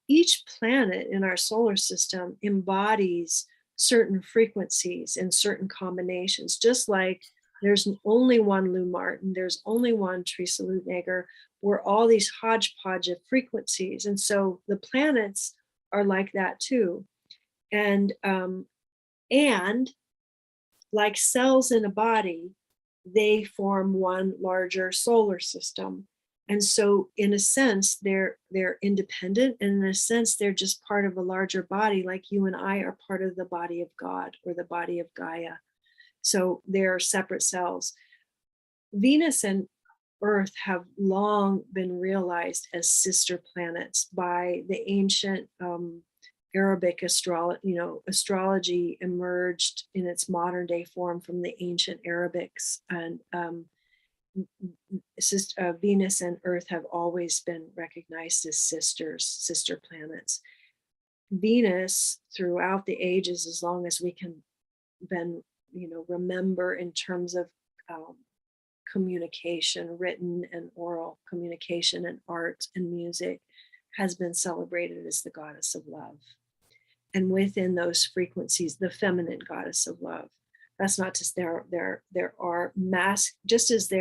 Each planet in our solar system embodies certain frequencies and certain combinations, just like there's only one Lou Martin, there's only one Theresa Luttenegger. We're all these hodgepodge of frequencies, and so the planets are like that too. And like cells in a body, they form one larger solar system. And so in a sense they're independent, and in a sense they're just part of a larger body, like you and I are part of the body of God or the body of Gaia. So they're separate cells. Venus and Earth have long been realized as sister planets by the ancient Arabic astrology emerged in its modern day form from the ancient Arabics, and Venus and Earth have always been recognized as sister planets. Venus, throughout the ages, as long as we can then remember in terms of communication, written and oral communication, and art and music, has been celebrated as the goddess of love. And within those frequencies, the feminine goddess of love. That's not just there are just as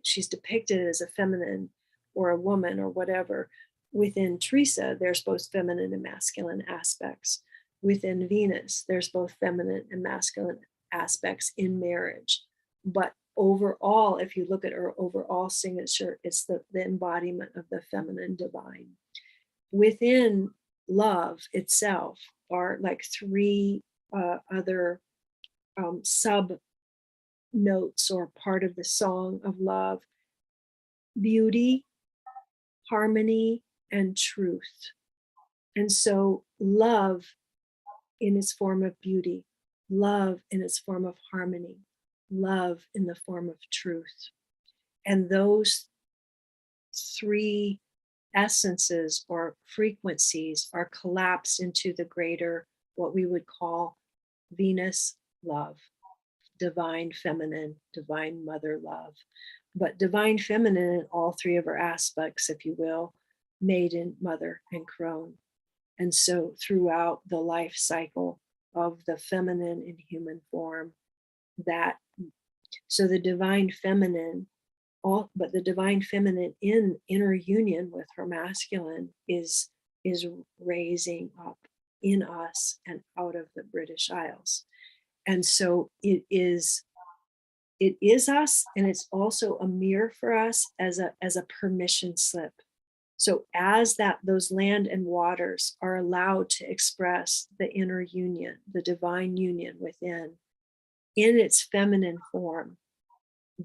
she's depicted as a feminine or a woman or whatever. Within Theresa, there's both feminine and masculine aspects. Within Venus, there's both feminine and masculine aspects in marriage. But overall, if you look at her overall signature, it's the embodiment of the feminine divine. Within love itself are like three other sub notes or part of the song of love: beauty, harmony, and truth. And so love in its form of beauty, love in its form of harmony, love in the form of truth. And those three essences or frequencies are collapsed into the greater, what we would call Venus love, divine feminine, divine mother love. But divine feminine in all three of her aspects, if you will: maiden, mother, and crone. And so throughout the life cycle of the feminine in human form, so the divine feminine, but the divine feminine in inner union with her masculine is raising up in us and out of the British Isles. And so it is us, and it's also a mirror for us as a permission slip. So as those land and waters are allowed to express the inner union, the divine union within, in its feminine form,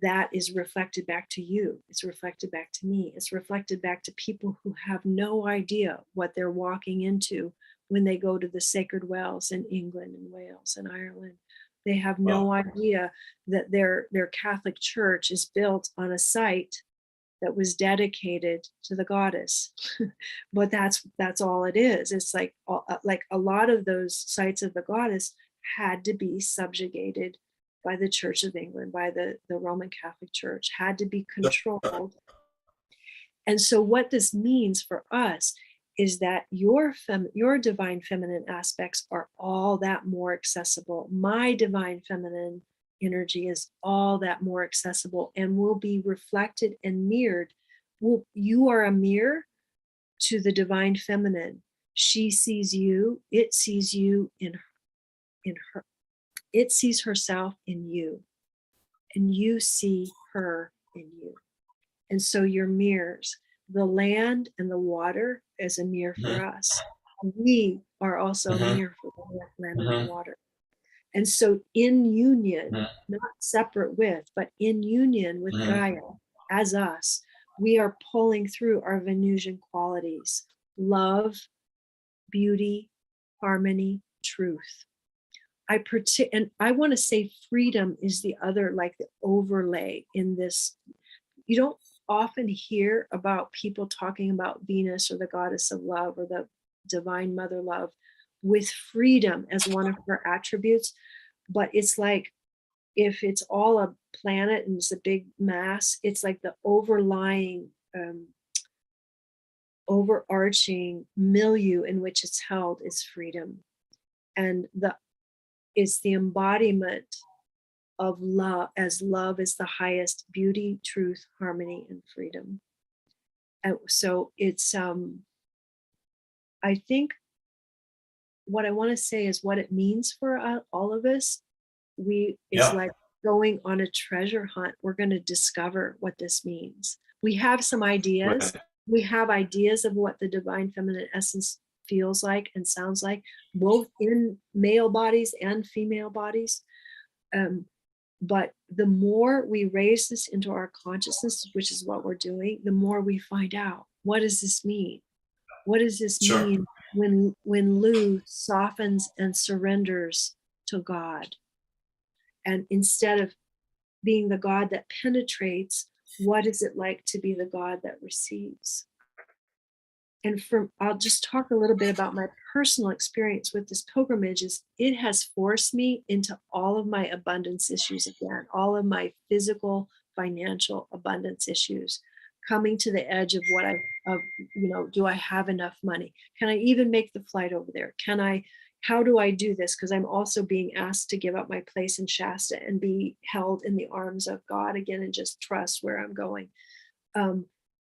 that is reflected back to you. It's reflected back to me. It's reflected back to people who have no idea what they're walking into when they go to the sacred wells in England and Wales and Ireland. They have no idea that their Catholic church is built on a site that was dedicated to the goddess. But that's all it is. It's like a lot of those sites of the goddess had to be subjugated by the Church of England, by the Roman Catholic Church, had to be controlled. And so what this means for us is that your divine feminine aspects are all that more accessible. My divine feminine energy is all that more accessible and will be reflected and mirrored. You are a mirror to the divine feminine. She sees you, it sees you in her. It sees herself in you, and you see her in you. And so you're mirrors. The land and the water is a mirror for us. We are also a mirror for the land and the water. And so in union, not separate with, but in union with Gaia as us, we are pulling through our Venusian qualities: love, beauty, harmony, truth. And I want to say freedom is the other, like the overlay in this. You don't often hear about people talking about Venus or the goddess of love or the divine mother love with freedom as one of her attributes. But it's like, if it's all a planet and it's a big mass, it's like the overarching milieu in which it's held is freedom. And it's the embodiment of love, as love is the highest beauty, truth, harmony, and freedom. And so it's, I think what I want to say is what it means for all of us. It's like going on a treasure hunt. We're going to discover what this means. We have some ideas. Right. We have ideas of what the divine feminine essence feels like and sounds like, both in male bodies and female bodies. But the more we raise this into our consciousness, which is what we're doing, the more we find out, what does this mean? What does this mean when Lu softens and surrenders to God? And instead of being the God that penetrates, what is it like to be the God that receives? And I'll just talk a little bit about my personal experience with this pilgrimage. It has forced me into all of my abundance issues again, all of my physical, financial abundance issues, coming to the edge of do I have enough money? Can I even make the flight over there? How do I do this? Because I'm also being asked to give up my place in Shasta and be held in the arms of God again and just trust where I'm going.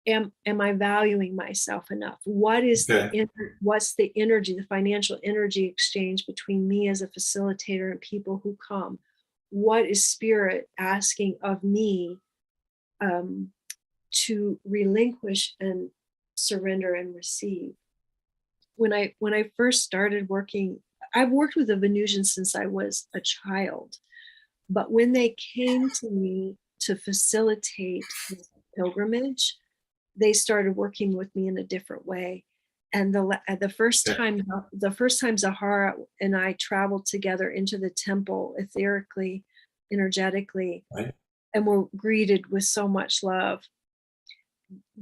Am I valuing myself enough? What's the energy, the financial energy exchange between me as a facilitator and people who come? What is Spirit asking of me to relinquish and surrender and receive? When I first started working, I've worked with the Venusians since I was a child, but when they came to me to facilitate this pilgrimage, they started working with me in a different way. And the first time Zahara and I traveled together into the temple etherically, energetically, right, and were greeted with so much love.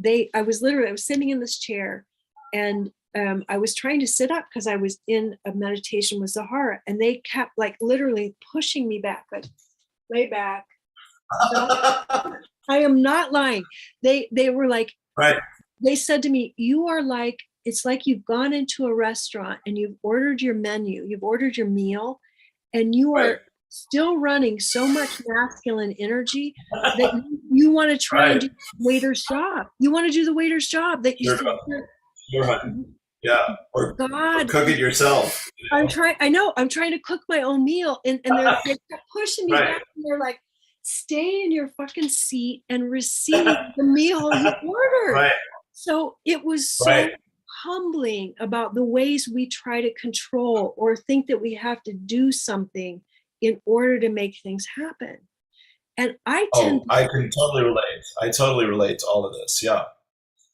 I was sitting in this chair, and I was trying to sit up because I was in a meditation with Zahara, and they kept like literally pushing me back, like, lay back. I am not lying. They were like, right. They said to me, you are like, it's like you've gone into a restaurant and you've ordered your menu, you've ordered your meal, and you are still running so much masculine energy that you want to try and do the waiter's job. You want to do the waiter's job that you yeah, or cook it yourself. You know? I'm trying to cook my own meal, and they're pushing me back, and they're like, stay in your fucking seat and receive the meal you ordered. Right. So it was so humbling about the ways we try to control or think that we have to do something in order to make things happen. And I can totally relate. I totally relate to all of this. Yeah.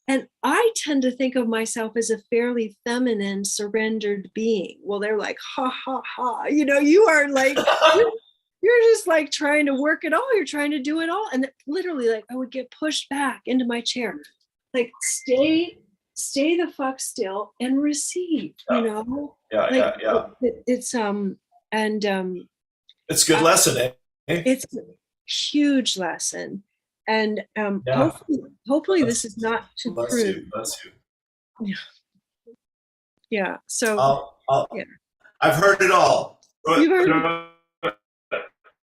And I tend to think of myself as a fairly feminine, surrendered being. Well, they're like, ha, ha, ha. You are like, you're just like trying to work it all. You're trying to do it all. And literally, like, I would get pushed back into my chair. Like, stay the fuck still and receive, Yeah, like, yeah. It's, it's a good lesson, It's a huge lesson. And Yeah. hopefully this Bless, is not too bless crude. you. Bless you. Yeah. Yeah. So I'll yeah, I've heard it all. you've heard.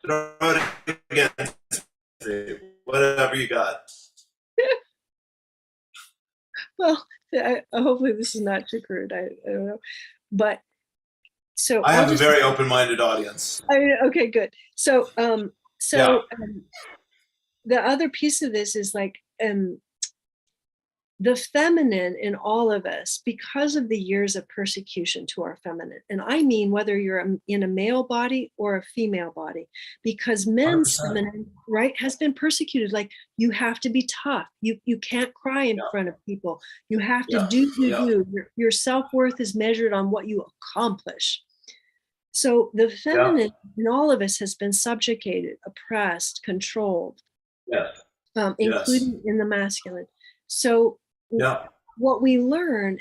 Throw it again. Whatever you got. Well, hopefully this is not too crude. I don't know, but so I I'll have a just. very open-minded audience. Okay, good. So Yeah. the other piece of this is like the feminine in all of us, because of the years of persecution to our feminine. And I mean, whether you're in a male body or a female body, because men's 100%. feminine, right, has been persecuted. Like, you have to be tough. You can't cry in Yeah. front of people. You have to Yeah. Yeah. do. Your self-worth is measured on what you accomplish. So the Yeah. feminine in all of us has been subjugated, oppressed, controlled, Yes. Yes. including in the masculine. So Yeah. what we learn,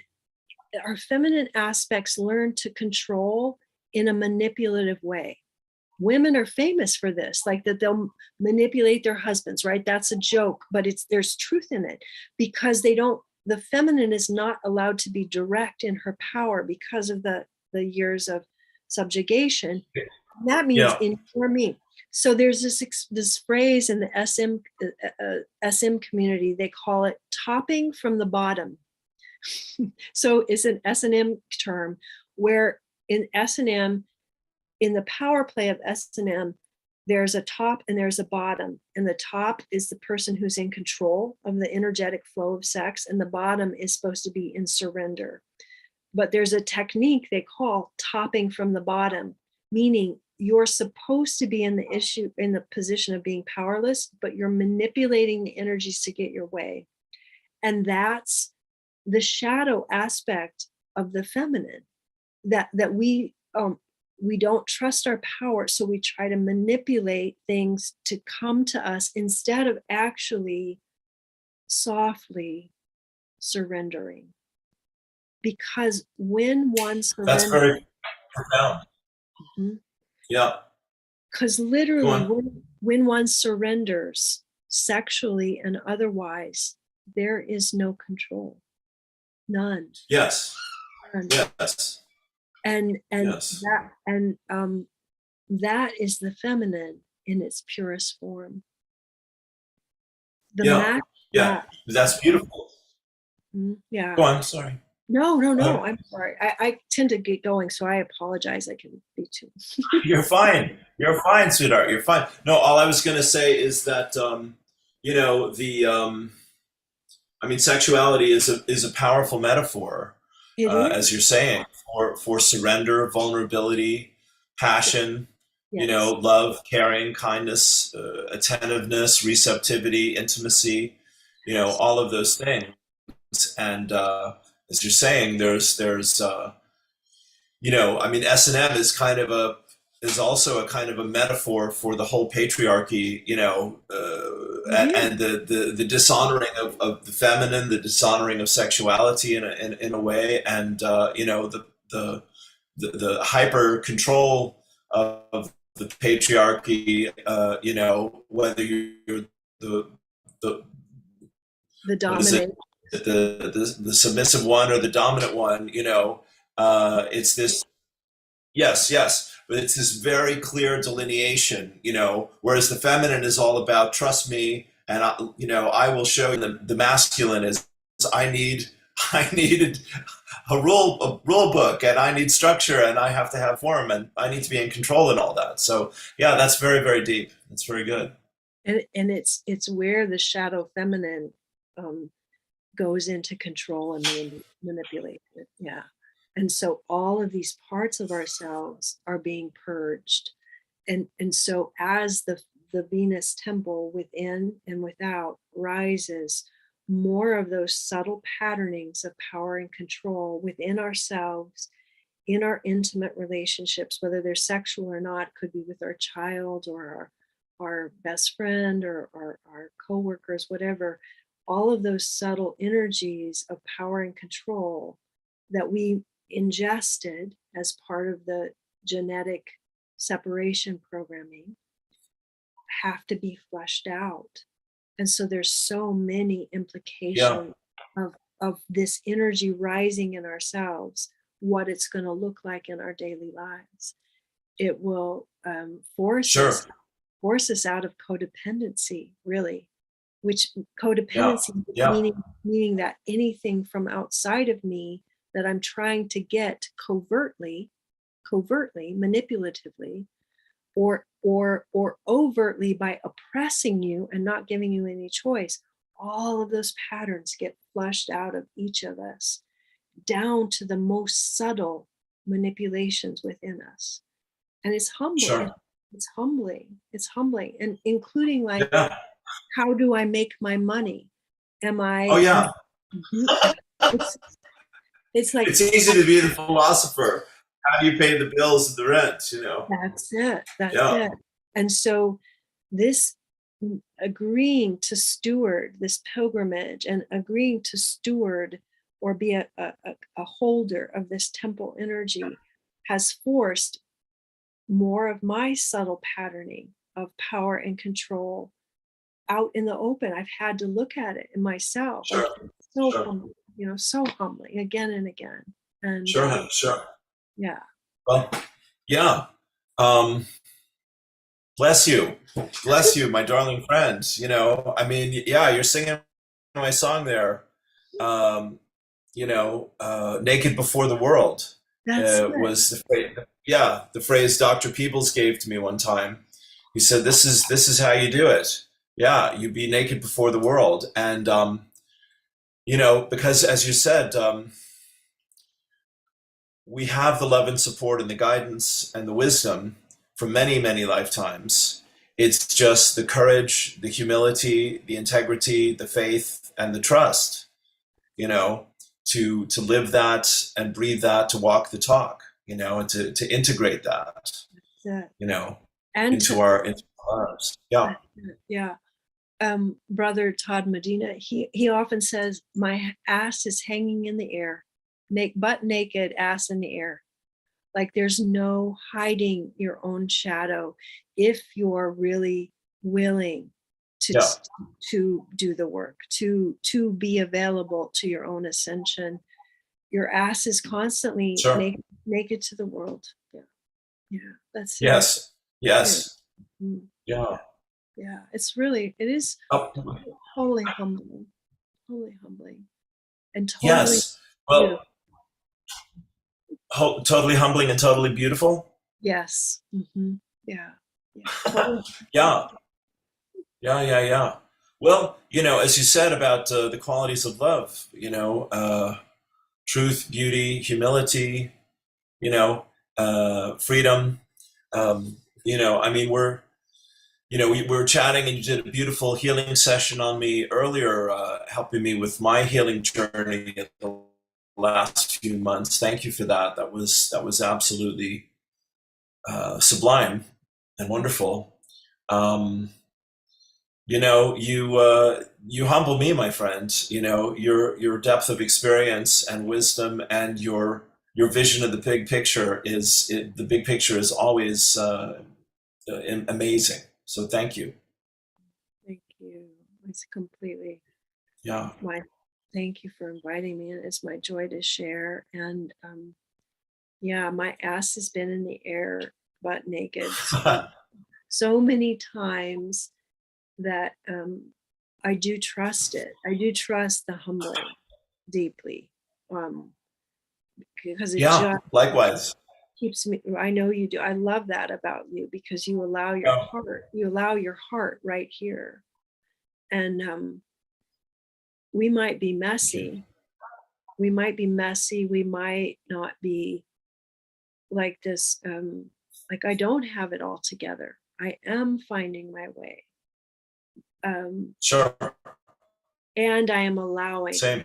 our feminine aspects learn to control in a manipulative way. Women are famous for this, like that they'll manipulate their husbands, right? That's a joke, but there's truth in it, because the feminine is not allowed to be direct in her power because of the years of subjugation. That means Yeah. in for me. So there's this phrase in the SM community. They call it topping from the bottom. So it's an S&M term, where in S&M, in the power play of S&M, there's a top and there's a bottom. And the top is the person who's in control of the energetic flow of sex, and the bottom is supposed to be in surrender. But there's a technique they call topping from the bottom, meaning you're supposed to be in the position of being powerless, but you're manipulating the energies to get your way. And that's the shadow aspect of the feminine, that we don't trust our power, so we try to manipulate things to come to us instead of actually softly surrendering. Because when one That's surrenders, very profound. Yeah. because Go literally on. when one surrenders sexually and otherwise, there is no control, none. Yes. None. Yes. and Yes. that is the feminine in its purest form. The Yeah. match, Yeah. yeah. That's beautiful. Yeah. Go on. Sorry. No, I'm sorry. I tend to get going, so I apologize. I can be too. You're fine. You're fine, sweetheart. You're fine. No, all I was going to say is that the I mean, sexuality is a powerful metaphor, It is. as you're saying, for surrender, vulnerability, passion. Yes. Love, caring, kindness, attentiveness, receptivity, intimacy. All of those things. And as you're saying, I mean, S&M is also a kind of a metaphor for the whole patriarchy, It is. and the dishonoring of the feminine, the dishonoring of sexuality in a way, and the hyper control of the patriarchy, whether you're the the The what is it, dominant. the submissive one or the dominant one, it's this. Yes, yes, but it's this very clear delineation, whereas the feminine is all about trust me, and I will show you. The masculine is I need I needed a rule book, and I need structure, and I have to have form, and I need to be in control and all that. So yeah, that's very, very deep. That's very good. And it's where the shadow feminine um, goes into control and manipulation. Yeah. And so all of these parts of ourselves are being purged. And so as the Venus temple within and without rises, more of those subtle patternings of power and control within ourselves, in our intimate relationships, whether they're sexual or not, could be with our child or our best friend or our coworkers, whatever, all of those subtle energies of power and control that we ingested as part of the genetic separation programming have to be flushed out. And so there's so many Yeah. implications of this energy rising in ourselves, what it's going to look like in our daily lives. It will Sure. force us out of codependency, really, which Yeah. codependency Yeah. meaning that anything from outside of me that I'm trying to get covertly, manipulatively, or overtly by oppressing you and not giving you any choice, all of those patterns get flushed out of each of us down to the most subtle manipulations within us. And it's humbling. Sure. It's humbling. It's humbling. And including like, Yeah. how do I make my money? Am Oh, I yeah. it's it's like, It's easy to be the philosopher. How do you pay the bills and the rent? that's it. That's Yeah. it. And so this agreeing to steward this pilgrimage and agreeing to steward or be a holder of this temple energy has forced more of my subtle patterning of power and control out in the open. I've had to look at it in myself. Like, Sure. so Sure. humbling, so humbling again and again. And Sure. Hun, sure. yeah, Well, yeah. Um, bless you, my darling friend. I mean, yeah, you're singing my song there. Um, naked before the world that's it. was the phrase. Yeah, the phrase Dr. Peebles gave to me one time. He said, "This is how you do it. Yeah, you be naked before the world." And because as you said, we have the love and support and the guidance and the wisdom from many, many lifetimes. It's just the courage, the humility, the integrity, the faith, and the trust, you know, to live that and breathe that, to walk the talk, and to integrate that, That's it. you know, And to, into our lives. Yeah. yeah. Brother Todd Medina, he often says, my ass is hanging in the air, butt naked, ass in the air. Like there's no hiding your own shadow if you're really willing to Yeah. to do the work, to be available to your own ascension. Your ass is constantly Sure. naked to the world. Yeah, yeah, that's it. Yes. Yeah. Yes. Mm, Yeah. yeah, it is Oh, totally humbling, and totally yes. Well, beautiful. totally humbling and totally beautiful. Yes. Yeah. Yeah. Totally. Yeah. Yeah, yeah, yeah. Well, as you said about the qualities of love, truth, beauty, humility, freedom. I mean, we were chatting and you did a beautiful healing session on me earlier, helping me with my healing journey in the last few months. Thank you for that. That was absolutely sublime and wonderful. Um, you humble me, my friend. Your depth of experience and wisdom and your vision of the big picture the big picture is always amazing. So thank you. Thank you. It's completely Yeah. my thank you for inviting me. And it's my joy to share. And yeah, my ass has been in the air, butt naked, so many times that I do trust it. I do trust the humbling deeply, um, because it Yeah. just Likewise. keeps me. I know you do. I love that about you because you allow your Yeah. heart. You allow your heart right here, and we might be Thank you. messy. We might be messy. We might not be like this. Like I don't have it all together. I am finding my way, Sure. and I am allowing. Same.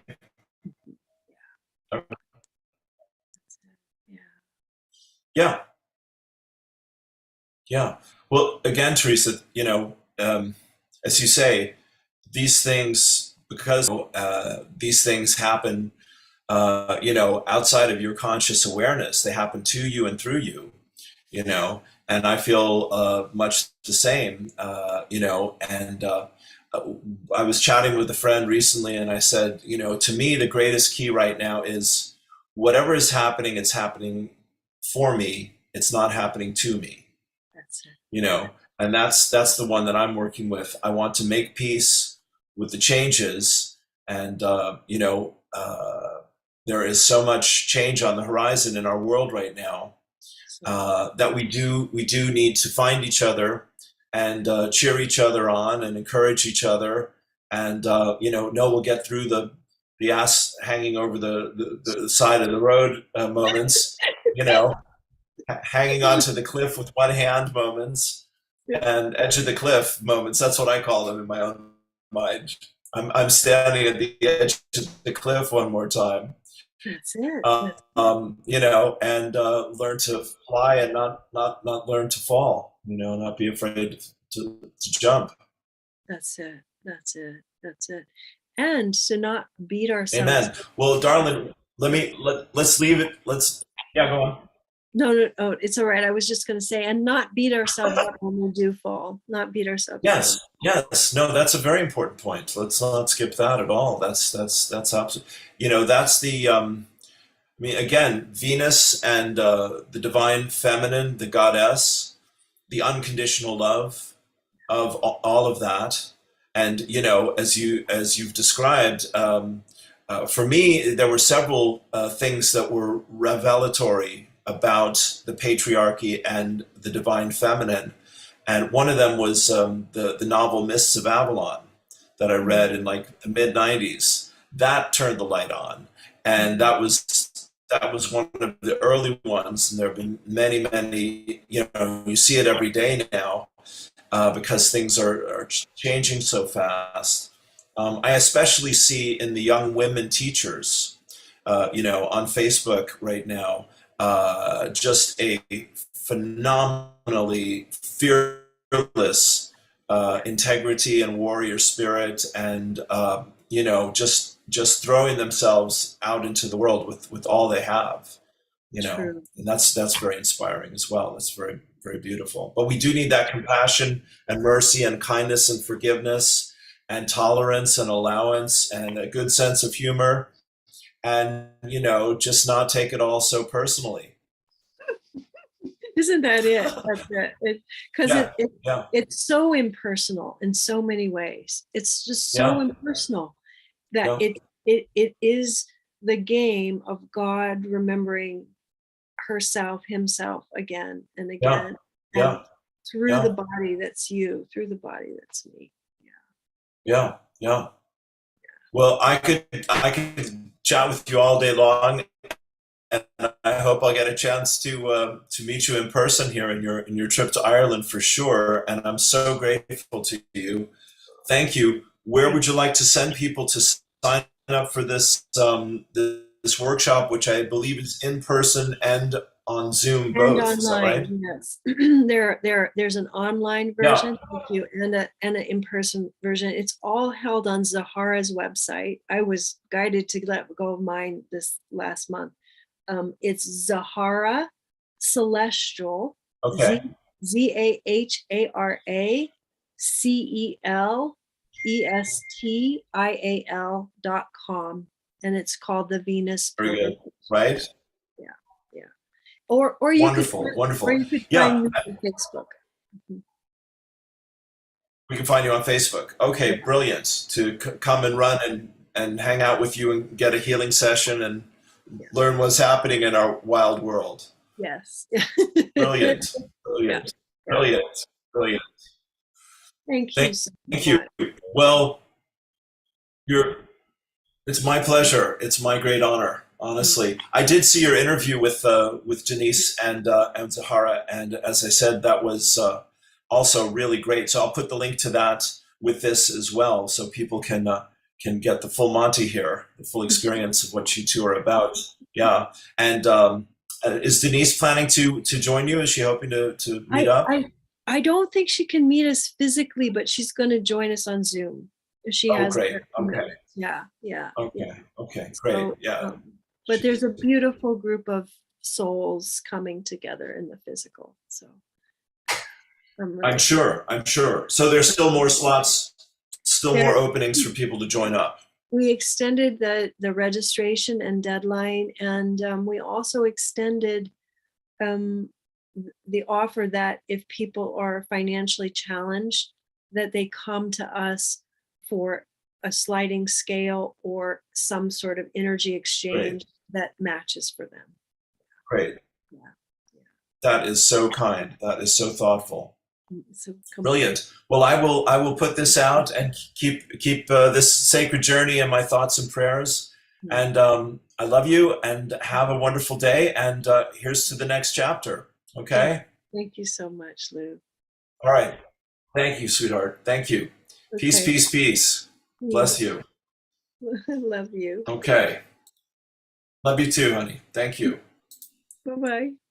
Yeah. Yeah. Yeah. Well, again, Teresa, as you say, these things, because these things happen, outside of your conscious awareness, they happen to you and through you. And I feel much the same, and I was chatting with a friend recently, and I said, to me, the greatest key right now is whatever is happening, it's happening for me. It's not happening to me, That's it. you know, and that's the one that I'm working with. I want to make peace with the changes, and there is so much change on the horizon in our world right now that we do need to find each other and cheer each other on and encourage each other, and know we'll get through the ass hanging over the side of the road moments, you know, hanging onto the cliff with one hand moments, Yeah. and edge of the cliff moments. That's what I call them in my own mind. I'm standing at the edge of the cliff one more time, That's it. That's and learn to fly and not learn to fall. Not be afraid to jump. that's it. That's it. That's it. And to not beat ourselves. Amen. Well, darling, let's leave it. Yeah, go on. No, no, oh, it's all right. I was just going to say, and not beat ourselves up when we do fall. Not beat ourselves up. Yes. No, that's a very important point. Let's not skip that at all. That's absolutely. That's the. I mean, again, Venus and the divine feminine, the goddess, the unconditional love of all of that, and as you've described, for me, there were several things that were revelatory about the patriarchy and the divine feminine, and one of them was the novel Mists of Avalon that I read in like the mid '90s. That turned the light on, and that was one of the early ones, and there have been many, many. You see it every day now, because things are changing so fast. I especially see in the young women teachers, on Facebook right now, just a phenomenally fearless integrity and warrior spirit, and just throwing themselves out into the world with all they have, True. and that's very inspiring as well. That's very, very beautiful. But we do need that compassion and mercy and kindness and forgiveness and tolerance and allowance and a good sense of humor, and just not take it all so personally. Isn't that it? That's it. Because Yeah, yeah, it's so impersonal in so many ways. It's just so yeah, impersonal that yeah, it is the game of God remembering herself, himself again and yeah, again, and yeah, through the yeah, body that's you, through the body that's me. yeah, yeah. Well, I could chat with you all day long, and I hope I'll get a chance to meet you in person here in your trip to Ireland for sure. And I'm so grateful to you. Thank you. Where Yeah. would you like to send people to sign up for this workshop, which I believe is in person and on Zoom And both? Is that online, right? yes. There's an online Yeah. version, thank you, and an in-person version. It's all held on Zahara's website. I was guided to let go of mine this last month. It's Zahara Celestial, Z Okay. ZAHARACELESTIAL.com, and it's called the Venus Very good. Pilgrimage. Right. Yeah, yeah. Or you could Wonderful. Wonderful. or you could Yeah. find me on Facebook. Mhm. We can find you on Facebook. Okay. Yeah. Brilliant. To come and run and hang out with you and get a healing session and Yeah. learn what's happening in our wild world. Yes. Brilliant. Yeah. Brilliant. Yeah. Brilliant. Brilliant. Thank you Thank, so thank you. much. Well, you're it's my pleasure. It's my great honor. Mm. Honestly, I did see your interview with Denise and Zahara, and as I said, that was also really great. So I'll put the link to that with this as well, so people can get the full Monty here, the full experience of what you two are about. Yeah, and is Denise planning to join you? Is she hoping to meet I up? I I don't think she can meet us physically, but she's going to join us on Zoom if she Oh, has great. other Okay. commitments. Yeah, yeah, yeah. Okay. Okay. Great. So, Yeah. but there's a beautiful group of souls coming together in the physical. So I'm I'm really sure. I'm sure. So there's still more slots, still more there. openings for people to join up. We extended the registration and deadline, and we also extended um, the offer that if people are financially challenged, that they come to us for a sliding scale or some sort of energy exchange Great. that matches for them. Great. Yeah, yeah. That is so kind. That is so thoughtful. So Brilliant. Well, I will put this out and keep this sacred journey in my thoughts and prayers. And I love you and have a wonderful day. And here's to the next chapter. Okay. Thank you so much, Lou. All right. Thank you, sweetheart. Thank you. Peace, Okay. peace, peace. Bless you. Love you. Okay. Love you too, honey. Thank you. Bye bye.